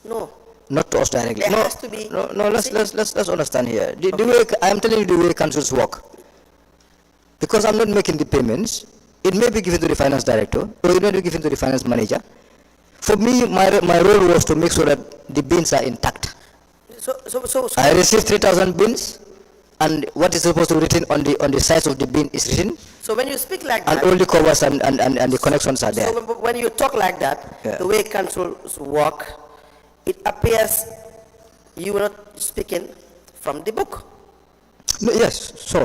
No. not to us directly. There no, has to be- no. Let's understand here. The way I am telling you the way councils work. Because I'm not making the payments, it may be given to the finance director, or it may be given to the finance manager. For me, my role was to make sure that the bins are intact. So I received 3,000 bins, and what is supposed to be written on the size of the bin is written, so when you speak like and that, all the covers and the connections are there. so when you talk like that, Yeah. the way councils work, it appears you are not speaking from the book. No, yes, so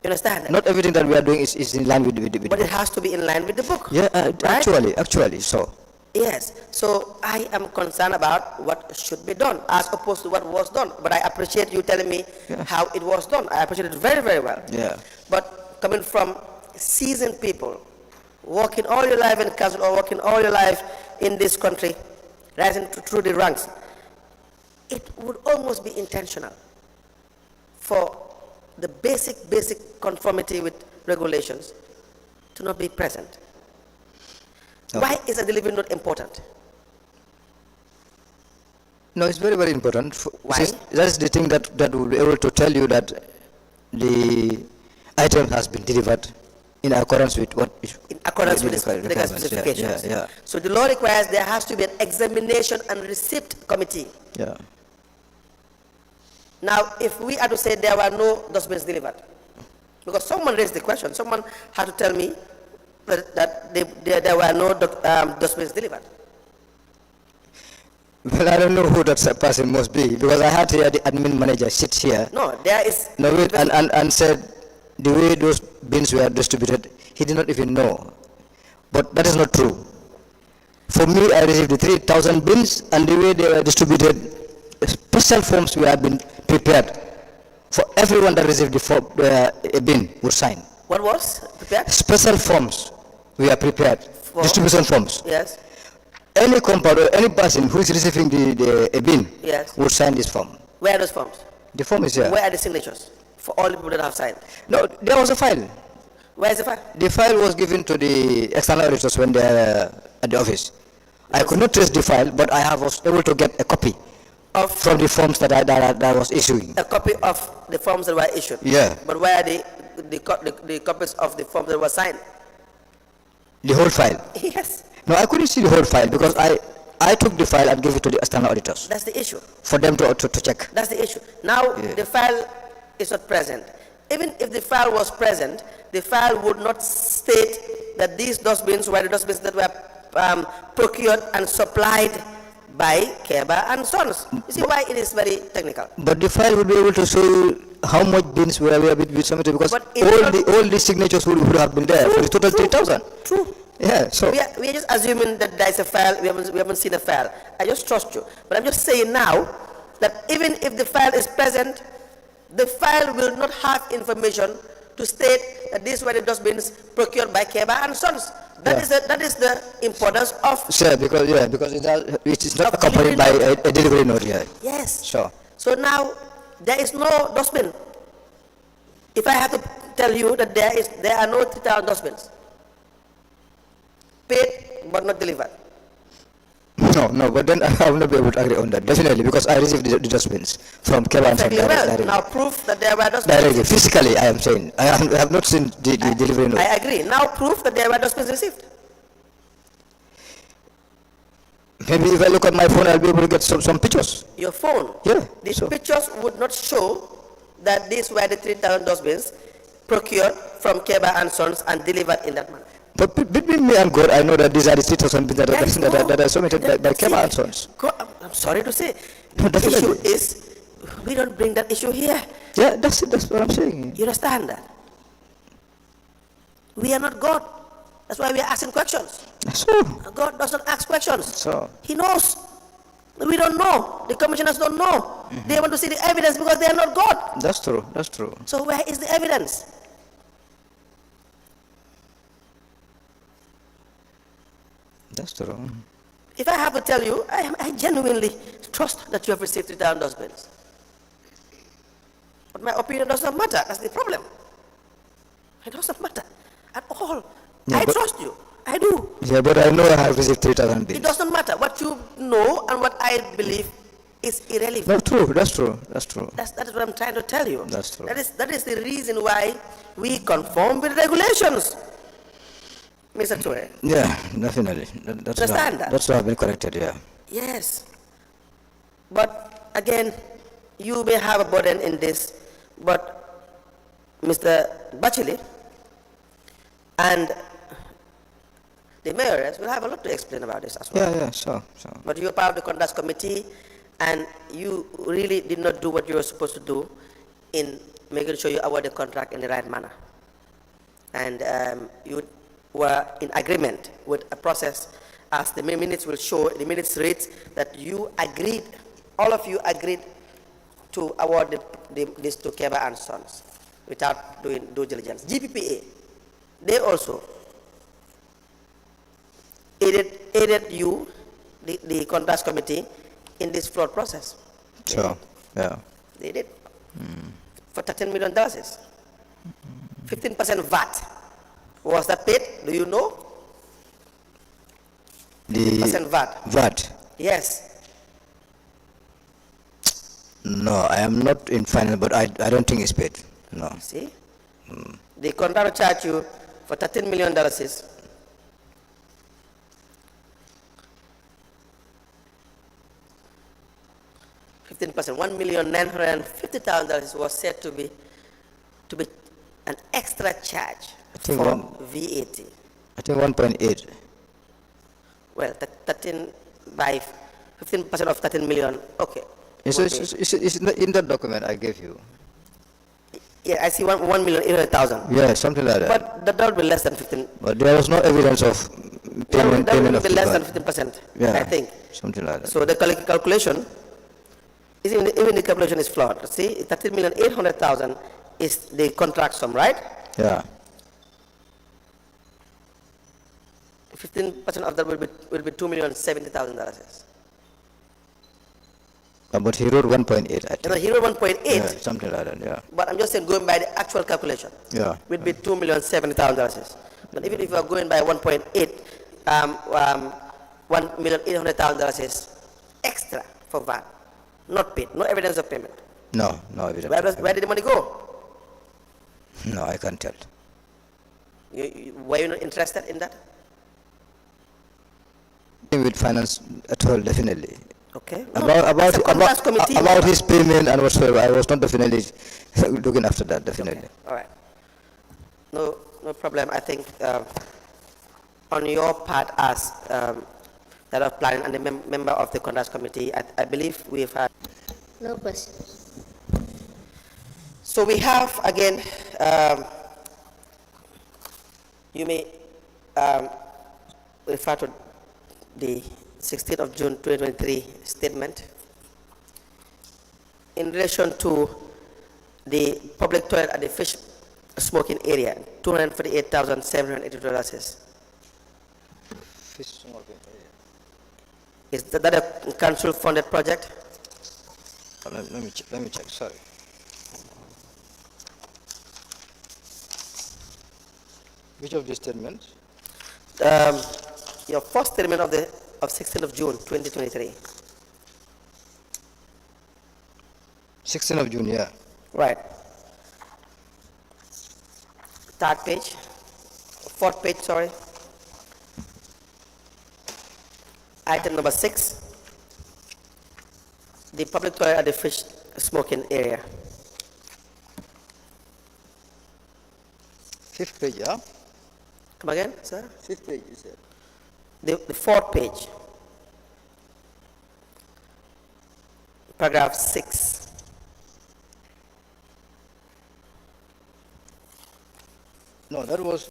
You understand that? not everything that we are doing is in line with the But it has to be in line with the book. yeah, right? actually, so. Yes. So I am concerned about what should be done as opposed to what was done. But I appreciate you telling me how it was done. I appreciate it very, very well. Yeah. But coming from seasoned people, working all your life in council or working all your life in this country, rising through the ranks, it would almost be intentional for the basic conformity with regulations to not be present. Okay. Why is a delivery note important? No, it's very, very important. Why? That is the thing that will be able to tell you that the item has been delivered in accordance with what is In accordance with the legal requirements. specifications. Yeah. So the law requires there has to be an examination and receipt committee. Yeah. Now, if we are to say there were no dustbins delivered, because someone raised the question, someone had to tell me that there were no dustbins delivered. Well, I don't know who that person must be, because I had here the admin manager sit here. No, there is. No, wait, and said the way those bins were distributed, he did not even know. But that is not true. For me, I received the 3,000 bins, and the way they were distributed, special forms were been prepared for everyone that received a bin would sign. What was prepared? Special forms were prepared, distribution forms. Yes. Any compound or any person who is receiving a bin Yes. would sign this form. Where are those forms? The form is here. Where are the signatures for all the people that have signed? No, there was a file. Where is the file? The file was given to the external auditors when they are at the office. I could not trace the file, but I was able to get a copy from the forms that I was issuing. A copy of the forms that were issued. Yeah. But where are the copies of the forms that were signed? The whole file. Yes. No, I couldn't see the whole file because I took the file and gave it to the external auditors That's the issue. for them to check. That's the issue. Now, the file is not present. Even if the file was present, the file would not state that these dustbins were the dustbins that were procured and supplied by Keba and Sons. You see why it is very technical. But the file would be able to show you how much bins were submitted, because But it's all the signatures would have been there for the total 3,000. True. Yeah, so We are just assuming that there is a file. We haven't seen a file. I just trust you. But I'm just saying now that even if the file is present, the file will not have information to state that these were the dustbins procured by Keba and Sons. That is the importance of. sure, because it is not Of accompanied by a delivery note. Yeah. Yes. Sure. So now there is no dustbin. If I have to tell you that there are no 3,000 dustbins paid but not delivered. No, but then I will not be able to agree on that, definitely, because I received the dustbins from Keba and Sons Perfectly well. directly. Now proof that there were dustbins. Directly, physically, I am saying. I have not seen the delivery note. I agree. Now proof that there were dustbins received. Maybe if I look at my phone, I'll be able to get some pictures. Your phone. Yeah, The so- pictures would not show that these were the 3,000 dustbins procured from Keba and Sons and delivered in that manner. But between me and God, I know that these are the 3,000 bins Yes, that are submitted by that's Keba it. and Sons. I'm sorry to say. No, The issue definitely. is, we don't bring that issue here. Yeah, that's it. That's what I'm saying. You understand that? We are not God. That's why we are asking questions. So, God does not ask questions. So- He knows. We don't know. The commissioners don't know. They want to see the evidence because they are not God. that's true. That's true. So where is the evidence? That's true. If I have to tell you, I genuinely trust that you have received 3,000 dustbins. But my opinion does not matter. That's the problem. It doesn't matter at all. Yeah, I but- trust you. I do. Yeah, but I know I have received 3,000 It bills. doesn't matter. What you know and what I believe is irrelevant. No, true. That's true. That's true. That is what I'm trying to tell you. That's true. That is the reason why we conform with regulations, Mr. Touray. Yeah, definitely. That's Understand why, that? that's why I've been corrected. Yeah. Yes. But again, you may have a burden in this, but Mr. Bachili and the mayors will have a lot to explain about this as well. Yeah. Sure. But you're part of the conduct committee, and you really did not do what you were supposed to do in making sure you award the contract in the right manner. And you were in agreement with a process, as the minutes will show. The minutes reads that you agreed, all of you agreed to award this to Keba and Sons without doing due diligence. GPPA, they also aided you, the contrast committee, in this fraud process. Sure. Yeah. They did. For $13 million. 15% VAT. Was that paid? Do you know? The 15% VAT. VAT. Yes. No, I am not in final, but I don't think it's paid. No. See? The contractor charged you for $13 million. 15%, $1,950,000 was said to be an extra charge think for one- VAT. I think 1.8. Well, 13 by 15% of 13 million. Okay. It's in that document I gave you. Yeah, I see 1,800,000. Yeah, something like that. But that would be less than 15. But there was no evidence of payment, That payment would of be the less VAT. than 15%. Yeah, I think. something like that. So the calculation is even the calculation is flawed. See, 13,800,000 is the contract sum, right? Yeah. 15% of that will be $2,070,000. But he wrote 1.8, I think. And the hero 1.8, Yeah, something like that, yeah. but I'm just saying going by the actual calculation, Yeah. would be $2,070,000. But even if you are going by 1.8, $1,800,000 is extra for VAT, not paid, no evidence of payment. No evidence. Where did the money go? No, I can't tell. Were you not interested in that? With finance at all, definitely. Okay. About It's a contrast committee. about his payment and whatsoever, I was not definitely looking after that, definitely. All right. No problem. I think on your part as that of planning and the member of the conduct committee, I believe we've had. No questions. So we have again. You may refer to the 16th of June 2023 statement in relation to the public toilet at the fish smoking area, $248,780. Is that a council funded project? Let me check, sorry. Which of these statements? Your first statement of 16th of June 2023. 16th of June, yeah. Right. Third page, fourth page, sorry. Item number 6, the public toilet at the fish smoking area. 5th page, yeah? Come again, sir? 5th page, you said. The fourth page, paragraph 6. No, that was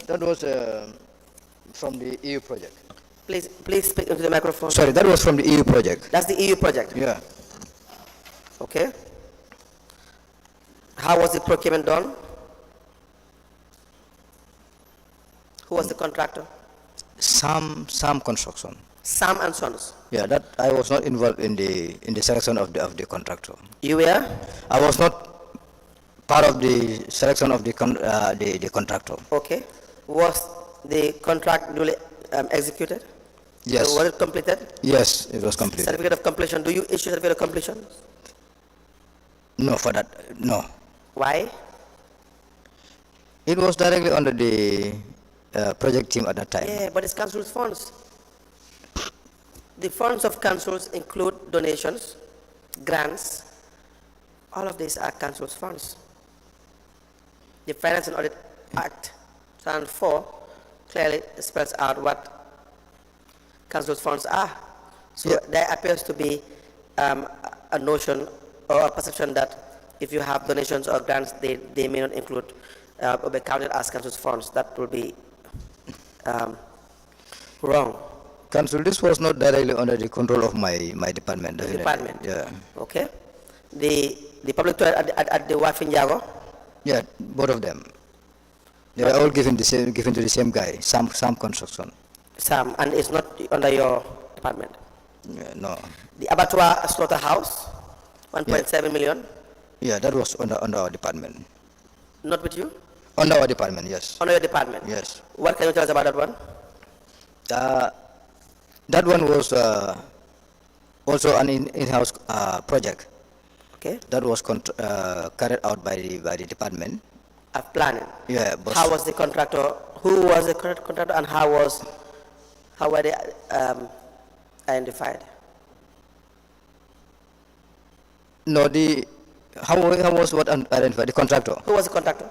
from the EU project. Please speak into the microphone. Sorry, that was from the EU project. That's the EU project. Yeah. Okay. How was the procurement done? Who was the contractor? Sam Construction. Sam and Sons. Yeah, that I was not involved in the selection of the contractor. You were? I was not part of the selection of the contractor. Okay. Was the contract duly executed? Yes. Was it completed? Yes, it was completed. Certificate of completion. Do you issue certificate of completion? No, for that, no. Why? It was directly under the project team at that time. Yeah, but it's council's funds. The funds of councils include donations, grants. All of these are council's funds. The Finance and Audit Act 2004 clearly spells out what council's funds are. So there appears to be a notion or a perception that if you have donations or grants, they may not include or be counted as council's funds. That will be wrong. Council, this was not directly under the control of my department. The definitely. department. Yeah. Okay. The public toilet at the Wafinjago. Yeah, both of them. They were all given to the same guy, Sam Construction. Sam, and it's not under your department. Yeah, no. The abattoir slaughterhouse, 1.7 million. Yeah, that was under our department. Not with you? Under our department, yes. Under your department? Yes. What can you tell us about that one? That one was also an in-house project. Okay. That was carried out by the department. Of planning. Yeah. But How was the contractor? Who was the contractor, and how were they identified? no, how was what identified? The contractor? Who was the contractor?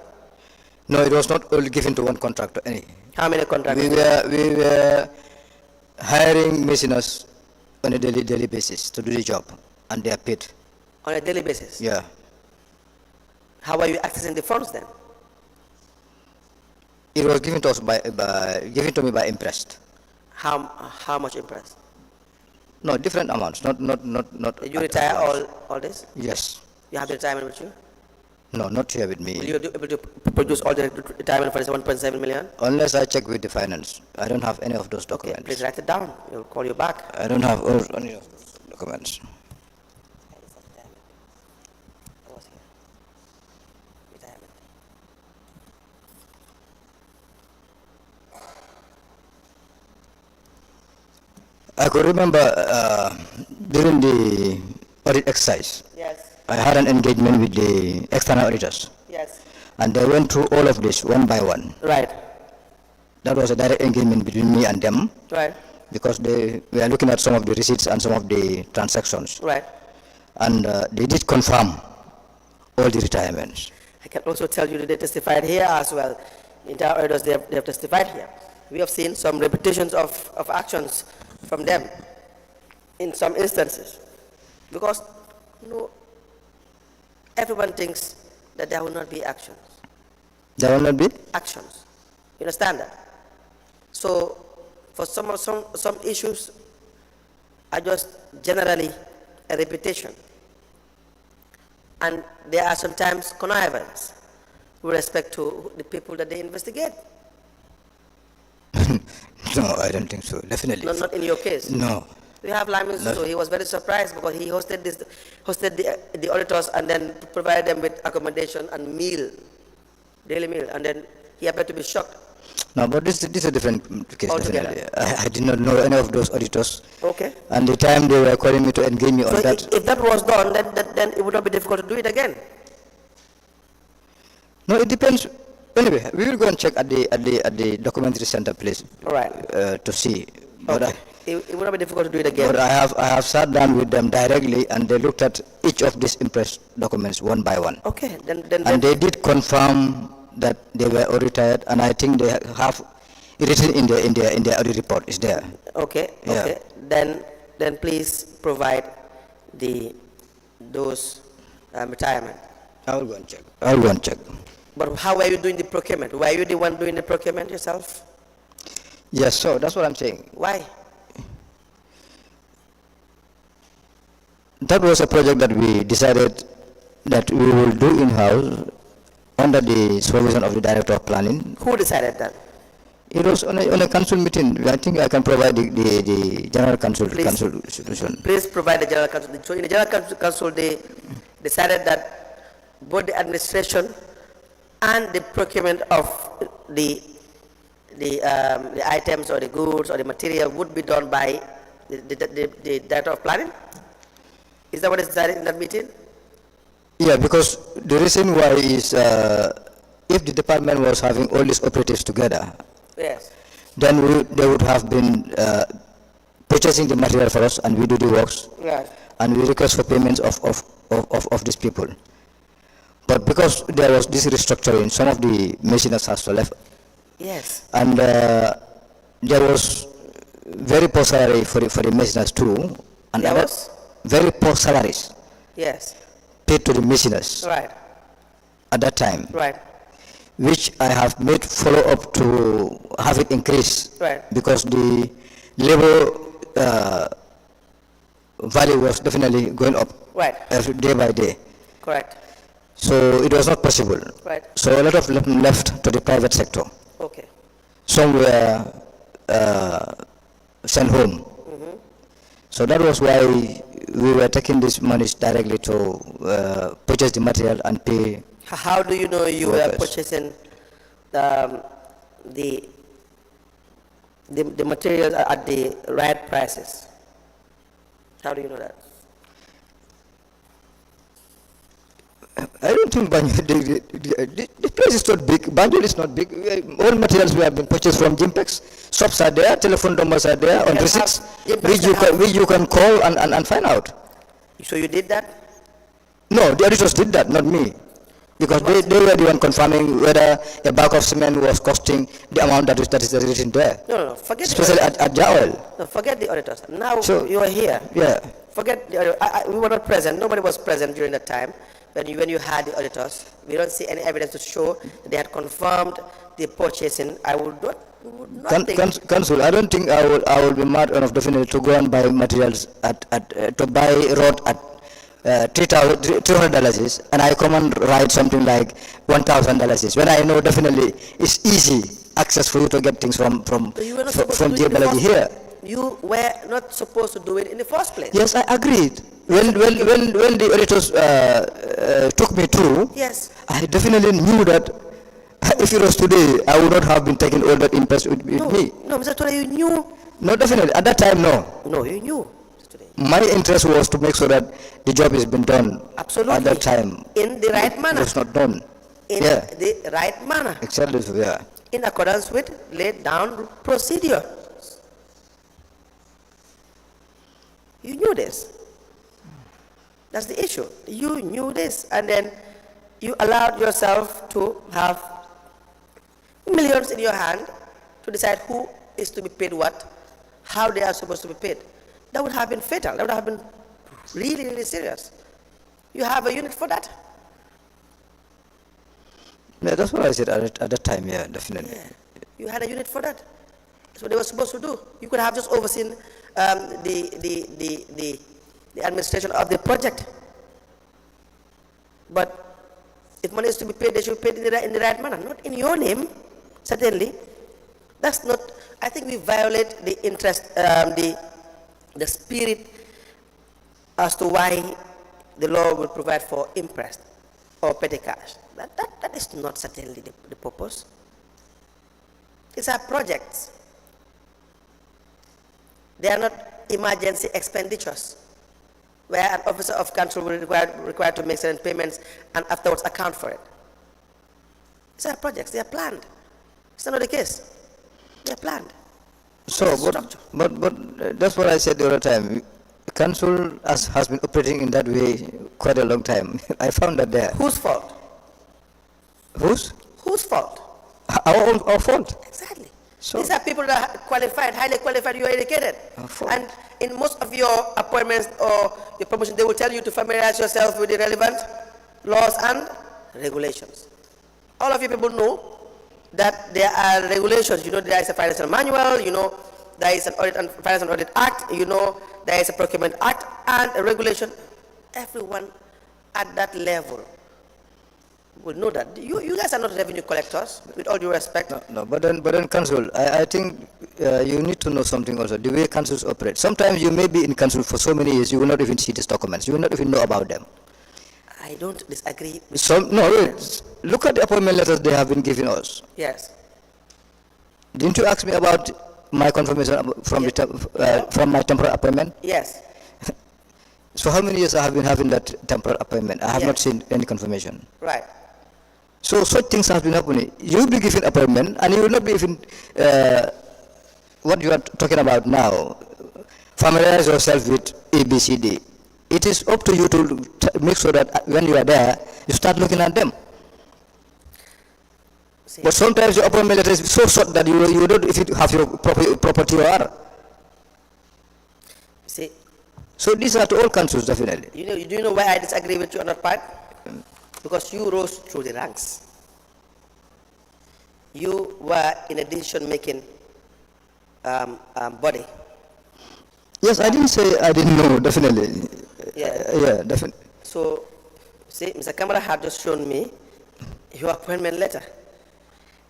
No, it was not only given to one contractor. How many contractors? We were hiring machiners on a daily basis to do the job, and they are paid. On a daily basis? Yeah. How are you accessing the funds then? It was given to us given to me by Impressed. How much interest? No, different amounts. Not. Did you retire all this? Yes. You have the retirement with you? No, not here with me. Will you be able to produce all the retirement for this 1.7 million? Unless I check with the finance. I don't have any of those Okay, documents. please write it down. We'll call you back. I don't have any of those documents. I could remember during the audit exercise, Yes, I had an engagement with the external auditors, yes. and they went through all of this one by one. Right, That was a direct engagement between me and them, right, because we are looking at some of the receipts and some of the transactions, right. and they did confirm all the retirements. I can also tell you that they testified here as well. Entire auditors, they have testified here. We have seen some repetitions of actions from them in some instances. Because everyone thinks that there will not be actions. There will not be? Actions. You understand that? So for some issues are just generally a repetition. And there are sometimes connivance with respect to the people that they investigate. No, I don't think so. Definitely. No, not in your case. No. We have Lamin Suso. He was very surprised because he hosted the auditors and then provided them with accommodation and meal, daily meal, and then he appeared to be shocked. No, but this is a different case. Altogether. Definitely. I did not know any of those auditors. Okay. And the time they were calling me to engage me So on that. if that was done, then it would not be difficult to do it again. No, it depends. Anyway, we will go and check at the documentary center, please. All right. To see. But Okay. It would not be difficult to do it again. But I have sat down with them directly, and they looked at each of these impressed documents one by one. Okay. Then And they did confirm that they were all retired, and I think they have written in their audit report. Is there? Okay. Yeah. Okay. Then please provide those retirement. I will go and check. I will go and check. But how were you doing the procurement? Were you the one doing the procurement yourself? Yes, so that's what I'm saying. Why? That was a project that we decided that we will do in-house under the supervision of the Director of Planning. Who decided that? It was on a council meeting. I think I can provide the general council solution. Please provide the general council. So in the general council, they decided that both the administration and the procurement of the items or the goods or the material would be done by the director of planning. Is that what is decided in that meeting? Yeah, because the reason why is if the department was having all these operatives together, Yes. then they would have been purchasing the material for us, and we do the works, Right. and we request for payments of these people. But because there was this restructuring, some of the machiners has to left, Yes. and there was very poor salary for the machiners too, and There other- was? very poor salaries Yes. paid to the machiners Right. at that time, Right. which I have made follow up to have it increase, Right. because the labor value was definitely going up Right. every day by day. Correct. So it was not possible. Right. So a lot of them left to the private sector. Okay. Some were sent home. So that was why we were taking these monies directly to purchase the material and pay. How do you know you were Workers. purchasing the materials at the right prices? How do you know that? I don't think the place is not big. Banjul is not big. All materials we have been purchased from Jimpex. Shops are there, telephone numbers are there on Yes, receipts, Jimpex which you can call and find out. So you did that? No, the auditors did that, not me. Because they were the one confirming whether a bag of cement was costing the amount that is written there. No, forget Especially the at Jaoil. No, forget the auditors. Now So- you are here. Yeah. Forget the auditors. We were not present. Nobody was present during that time when you had the auditors. We don't see any evidence to show that they had confirmed the purchasing. I would not think. Council, I don't think I will be mad enough definitely to go and buy materials to buy rod at $300, and I come and write something like $1,000, when I know definitely it's easy access for you to get things from You were not supposed to do it in the Jebalaji first here. place. You were not supposed to do it in the first place. Yes, I agreed. When the auditors took me through, Yes. I definitely knew that if it was today, I would not have been taking all that interest with me. No, Mr. Touray, you knew. No, definitely. At that time, no. No, you knew. Mr. Touray. My interest was to make sure that the job has been done. Absolutely. At that time. In the right It manner. was not done. In Yeah. the right manner. Exactly, so, yeah. In accordance with laid down procedure. You knew this. That's the issue. You knew this, and then you allowed yourself to have millions in your hand to decide who is to be paid what, how they are supposed to be paid. That would have been fatal. That would have been really, really serious. You have a unit for that. Yeah, that's what I said at that time, yeah, definitely. Yeah. You had a unit for that. That's what they were supposed to do. You could have just overseen the administration of the project. But if money is to be paid, they should be paid in the right manner, not in your name, certainly. That's not, I think we violate the interest, the spirit as to why the law will provide for interest or petty cash. That is not certainly the purpose. These are projects. They are not emergency expenditures where an officer of council will be required to make certain payments and afterwards account for it. These are projects, they are planned. It's not the case. They are planned. So, but that's what I said the other time. Council has been operating in that way quite a long time. I found that there. Whose fault? Whose? Whose fault? Our fault. Exactly. So- These are people that are qualified, highly qualified, you are educated. And in most of your appointments or your promotion, they will tell you to familiarize yourself with the relevant laws and regulations. All of you people know that there are regulations. You know there is a financial manual, you know there is an audit and finance and audit act, you know there is a procurement act and a regulation. Everyone at that level will know that. You guys are not revenue collectors, with all due respect. No, but then council, I think you need to know something also, the way councils operate. Sometimes you may be in council for so many years, you will not even see these documents, you will not even know about them. I don't disagree with No, wait, look at the appointment letters they have been giving us. Yes. Didn't you ask me about my confirmation from, from my temporary appointment? Yes. So how many years I have been having that temporary appointment? I have not Yes. seen any confirmation. Right. So such things have been happening. You will be given appointment and you will not be even, what you are talking about now, familiarize yourself with ABCD. It is up to you to make sure that when you are there, you start looking at them. See, But sometimes your appointment letter is so short that you don't if you have your proper TOR. see, So these are to all councils, definitely. do you know why I disagree with you on that part? Because you rose through the ranks. You were in a decision-making body. Yes, I didn't say I didn't know, definitely. Yeah. Definitely. So, see, Mr. Kamara had just shown me your appointment letter.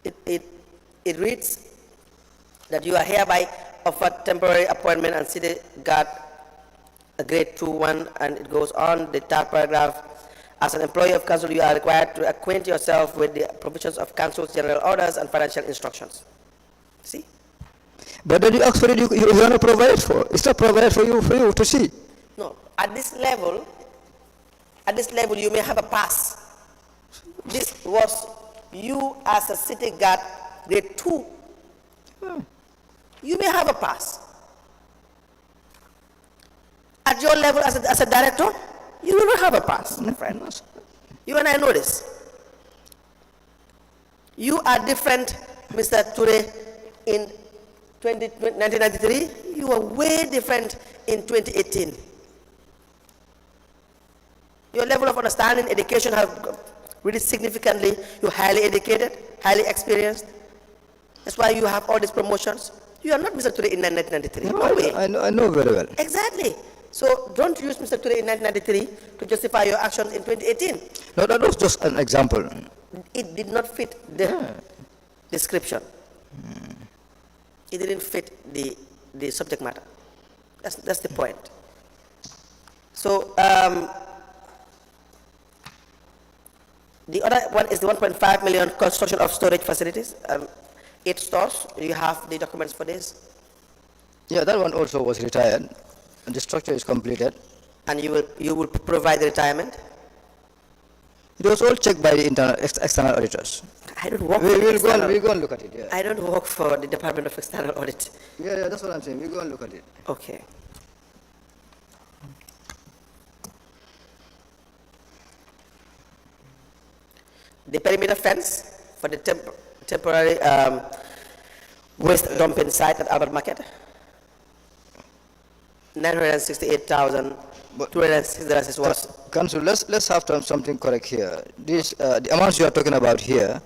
It reads that you are hereby offered temporary appointment and city guard a grade 2-1, and it goes on, the third paragraph. As an employee of council, you are required to acquaint yourself with the provisions of council's general orders and financial instructions. See? But then you ask for it, you are not provided for. It's not provided for you to see. No, at this level, you may have a pass. This was you as a city guard, grade 2. You may have a pass. At your level as a director, you do not have a pass, my friend. You and I know this. You are different, Mr. Touray, in 1993. You are way different in 2018. Your level of understanding, education have really significantly. You're highly educated, highly experienced. That's why you have all these promotions. You are not Mr. Touray in 1993. No way. I know very well. Exactly. So don't use Mr. Touray in 1993 to justify your actions in 2018. No, that was just an example. It did not fit the description. It didn't fit the subject matter. That's the point. So the other one is the 1.5 million construction of storage facilities. 8 stores. Do you have the documents for this? Yeah, that one also was retired. And the structure is completed. And you will provide the retirement? It was all checked by the external auditors. I don't work We'll go and look at it. Yeah. I don't work for the Department of External Audit. Yeah, that's what I'm saying. We'll go and look at it. Okay. The perimeter fence for the temporary waste dumping site at Albert Market, $968,206 was. Council, let's have something correct here. This the amounts you are talking about here,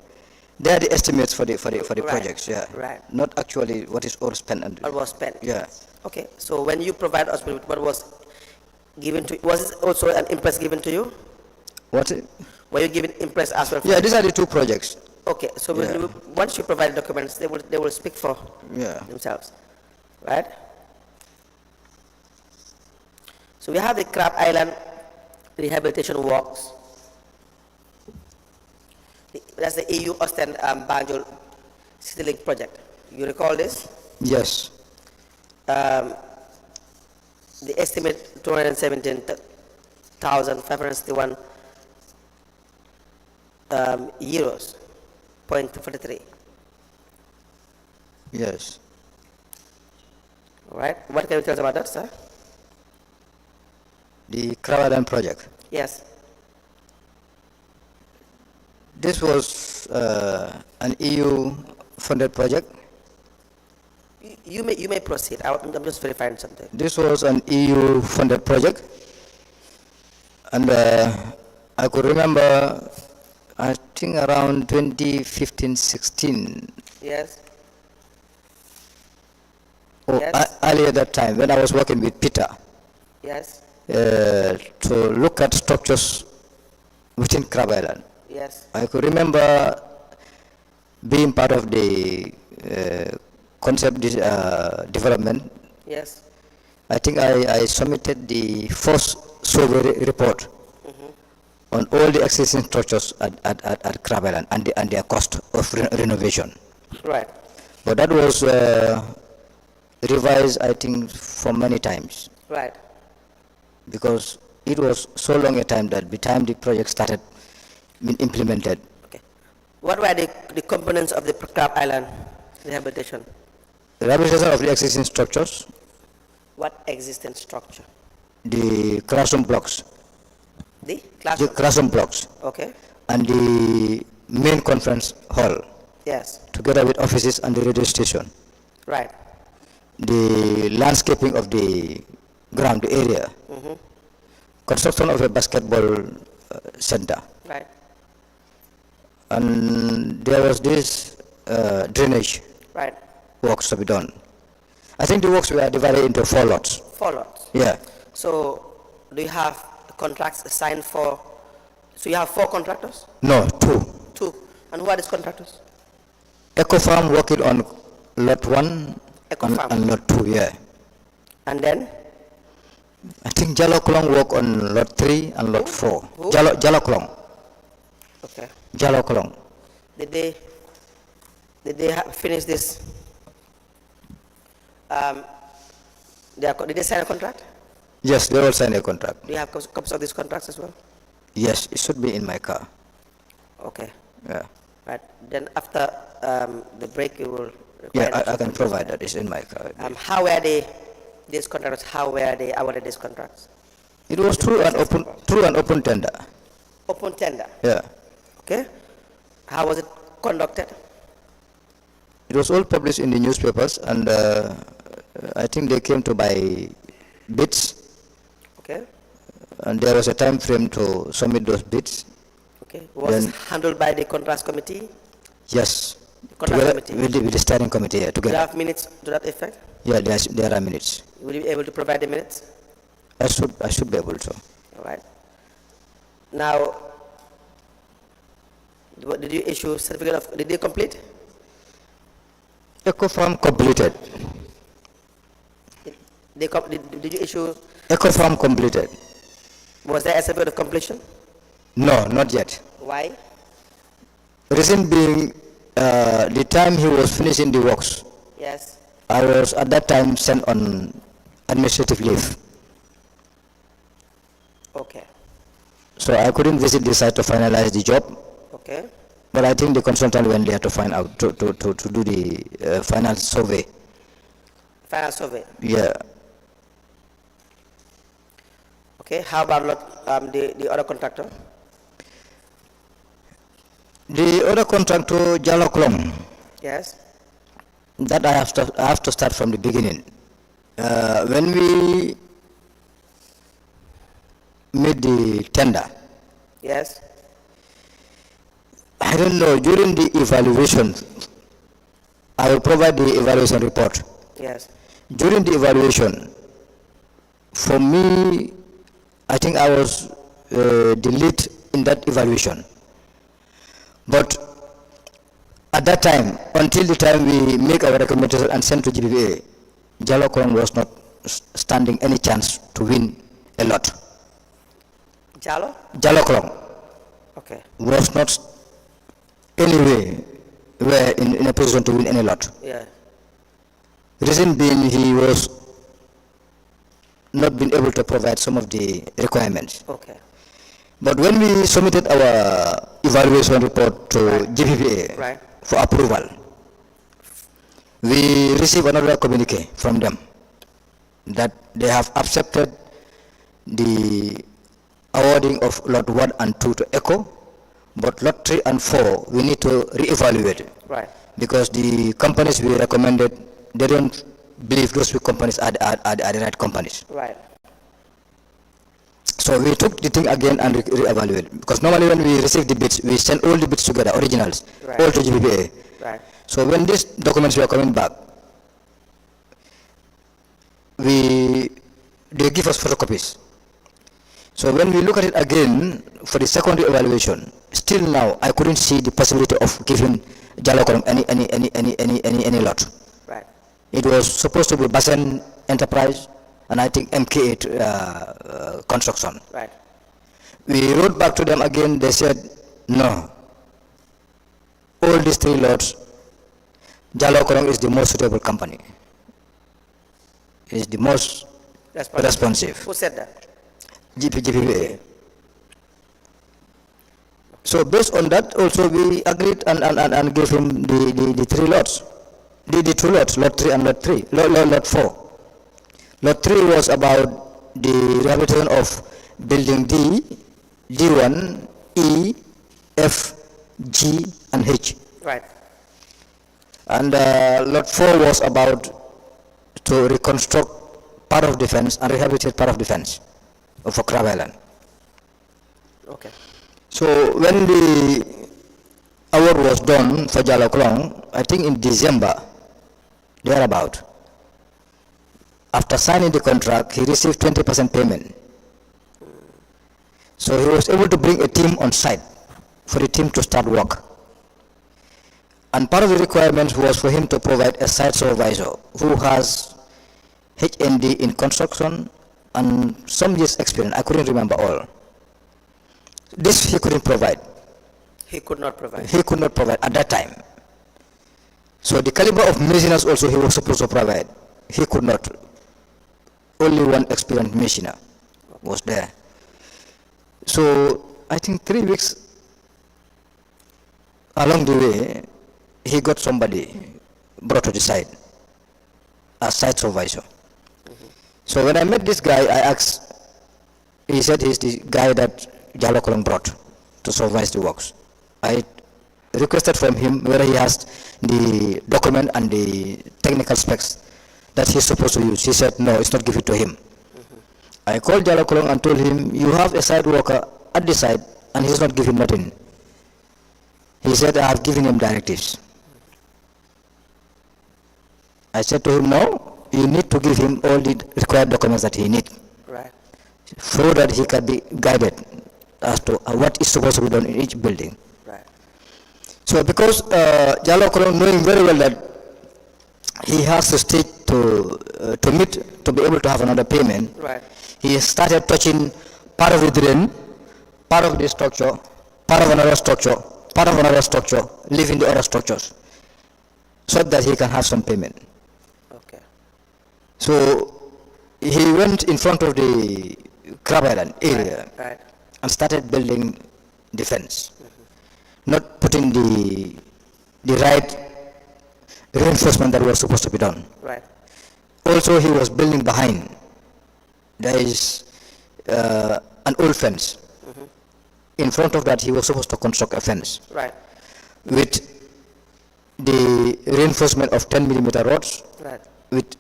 they are the estimates for the projects. Yeah. Right. Not actually what is all spent. What was spent? Yeah. Okay. So when you provide us with what was given to, was it also an impress given to you? What? Were you given impress as well? Yeah, these are the 2 projects. Okay. So when once you provide documents, they will speak for themselves, right? So we have the Crab Island rehabilitation works. That's the EU Ostend Banjul City Link project. You recall this? Yes. The estimate 217,561 euros, 0.43. Yes. All right. What can you tell us about that, sir? The Crab Island project. Yes. This was an EU-funded project. You may proceed. I'm just verifying something. This was an EU-funded project, and I could remember, I think around 2015-16. Yes. Or Yes. earlier that time when I was working with Peter. Yes. To look at structures within Crab Island. Yes. Yes. I could remember being part of the concept development. Yes. I think I submitted the first survey report on all the existing structures at Crab Island and their cost of renovation. Right. But that was revised, I think, for many times, Right. because it was so long a time that by the time the project started being implemented, Okay. What were the components of the Crab Island rehabilitation? the rehabilitation of the existing structures, What existing structure? the classroom blocks, The classroom. Okay. and the main conference hall, Yes. together with offices and the radio station, Right. the landscaping of the ground, the area, construction of a basketball center, Right. and there was this drainage Right. works to be done. I think the works were divided into 4 lots. 4 lots. Yeah. So, do you have contracts signed for? So you have 4 contractors? No, 2. 2. And who are these contractors? Eco Farm working on lot 1 Eco and, Farm. and lot 2, yeah. And then I think Jaloklong work on lot 3 and lot 4. Who? Jaloklong. okay. Jaloklong. Did they finish this? Did they sign a contract? Yes, they all signed a contract. Do you have copies of these contracts as well? Yes, it should be in my car. Okay. Yeah. Right. Then after the break, you will. Yeah, require I can provide that. It's in my car. How were these contractors? How were they awarded these contracts? It was through an open tender. Open tender. Yeah. Okay. How was it conducted? It was all published in the newspapers, and I think they came to buy bids, Okay. and there was a time frame to submit those bids. Okay. Was it handled by the contracts committee? Yes. Contract Together committee. with the steering committee, yeah, Do you together. have minutes to that effect? Yeah, there are minutes. Will you be able to provide the minutes? I should be able to. All right. Now, did you issue certificate of? Did they complete? Eco Farm completed. Did you issue? Eco Farm completed. Was there a certificate of completion? No, not yet. Why? Reason being, the time he was finishing the works, Yes. I was at that time sent on administrative leave. Okay. So I couldn't visit the site to finalize the job, Okay. but I think the consultant went there to find out, to do the final survey. Final survey. Yeah. Okay. How about the other contractor? The other contractor, Jaloklong, Yes. that I have to start from the beginning. When we made the tender, Yes. I don't know, during the evaluation, I will provide the evaluation report. Yes. During the evaluation, for me, I think I was the lead in that evaluation. But at that time, until the time we make our recommendation and send to GBA, Jaloklong was not standing any chance to win a lot. Jalo? Jaloklong Okay. was not anyway were in a position to win any lot. Yeah. Reason being, he was not been able to provide some of the requirements. Okay. But when we submitted our evaluation report to GPPA Right. for approval, we received another communique from them that they have accepted the awarding of lot 1 and 2 to ECHO, but lot 3 and 4 we need to re-evaluate Right. because the companies we recommended, they don't believe those two companies are the right companies. Right. So we took the thing again and re-evaluate, because normally when we receive the bids, we send all the bids together, originals, Right. all to GBPA. Right. So when these documents were coming back, they give us photocopies. So when we look at it again for the secondary evaluation, still now I couldn't see the possibility of giving Jalokolong any lot. Right. It was supposed to be Basen Enterprise and I think MK8 construction. Right. We wrote back to them again, they said, no. All these 3 lots, Jalokolong is the most suitable company. Is the most responsive. Who said that? GPA. So based on that, also we agreed and gave him the 3 lots. The 2 lots, lot 3 and lot 3, lot 4. Lot 3 was about the rehabilitation of building D, D1, E, F, G, and H. Right. And lot 4 was about to reconstruct part of defense and rehabilitate part of defense for Crab Island. Okay. So when the award was done for Jalokolong, I think in December, thereabout, after signing the contract, he received 20% payment. So he was able to bring a team on site for the team to start work. And part of the requirements was for him to provide a site supervisor who has HND in construction and some years experience. I couldn't remember all. This he couldn't provide. He could not provide. He could not provide at that time. So the caliber of machiners also he was supposed to provide. He could not. Only one experienced machiner was there. So I think 3 weeks along the way, he got somebody brought to the site, a site supervisor. So when I met this guy, I asked, he said he's the guy that Jalokolong brought to supervise the works. I requested from him whether he has the document and the technical specs that he's supposed to use. He said, no, it's not given to him. I called Jalokolong and told him, you have a site worker at the site and he's not giving nothing. He said, I have given him directives. I said to him, no, you need to give him all the required documents that he needs. Right. So that he can be guided as to what is supposed to be done in each building. Right. So because Jalokolong knowing very well that he has to stay to meet, to be able to have another payment, Right. he started touching part of the drain, part of the structure, part of another structure, part of another structure, leaving the other structures, so that he can have some payment. Okay. So he went in front of the Crab Island area Right. and started building the fence, not putting the right reinforcement that was supposed to be done. Right. Also, he was building behind. There is an old fence. In front of that, he was supposed to construct a fence Right. with the reinforcement of 10 millimeter rods, Right. with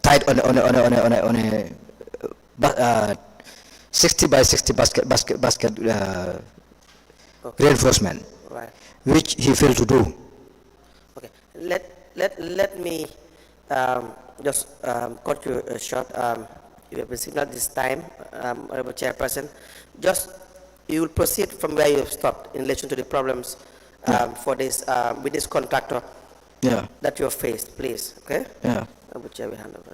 tied on a 60 by 60 basket reinforcement, Right. which he failed to do. Okay. Let me just cut you short. You have been signaled this time, Honorable Chairperson. Just you will proceed from where you have stopped in relation to the problems for this with this contractor Yeah. that you have faced, please. Okay. Yeah. Honorable Chair, we hand over.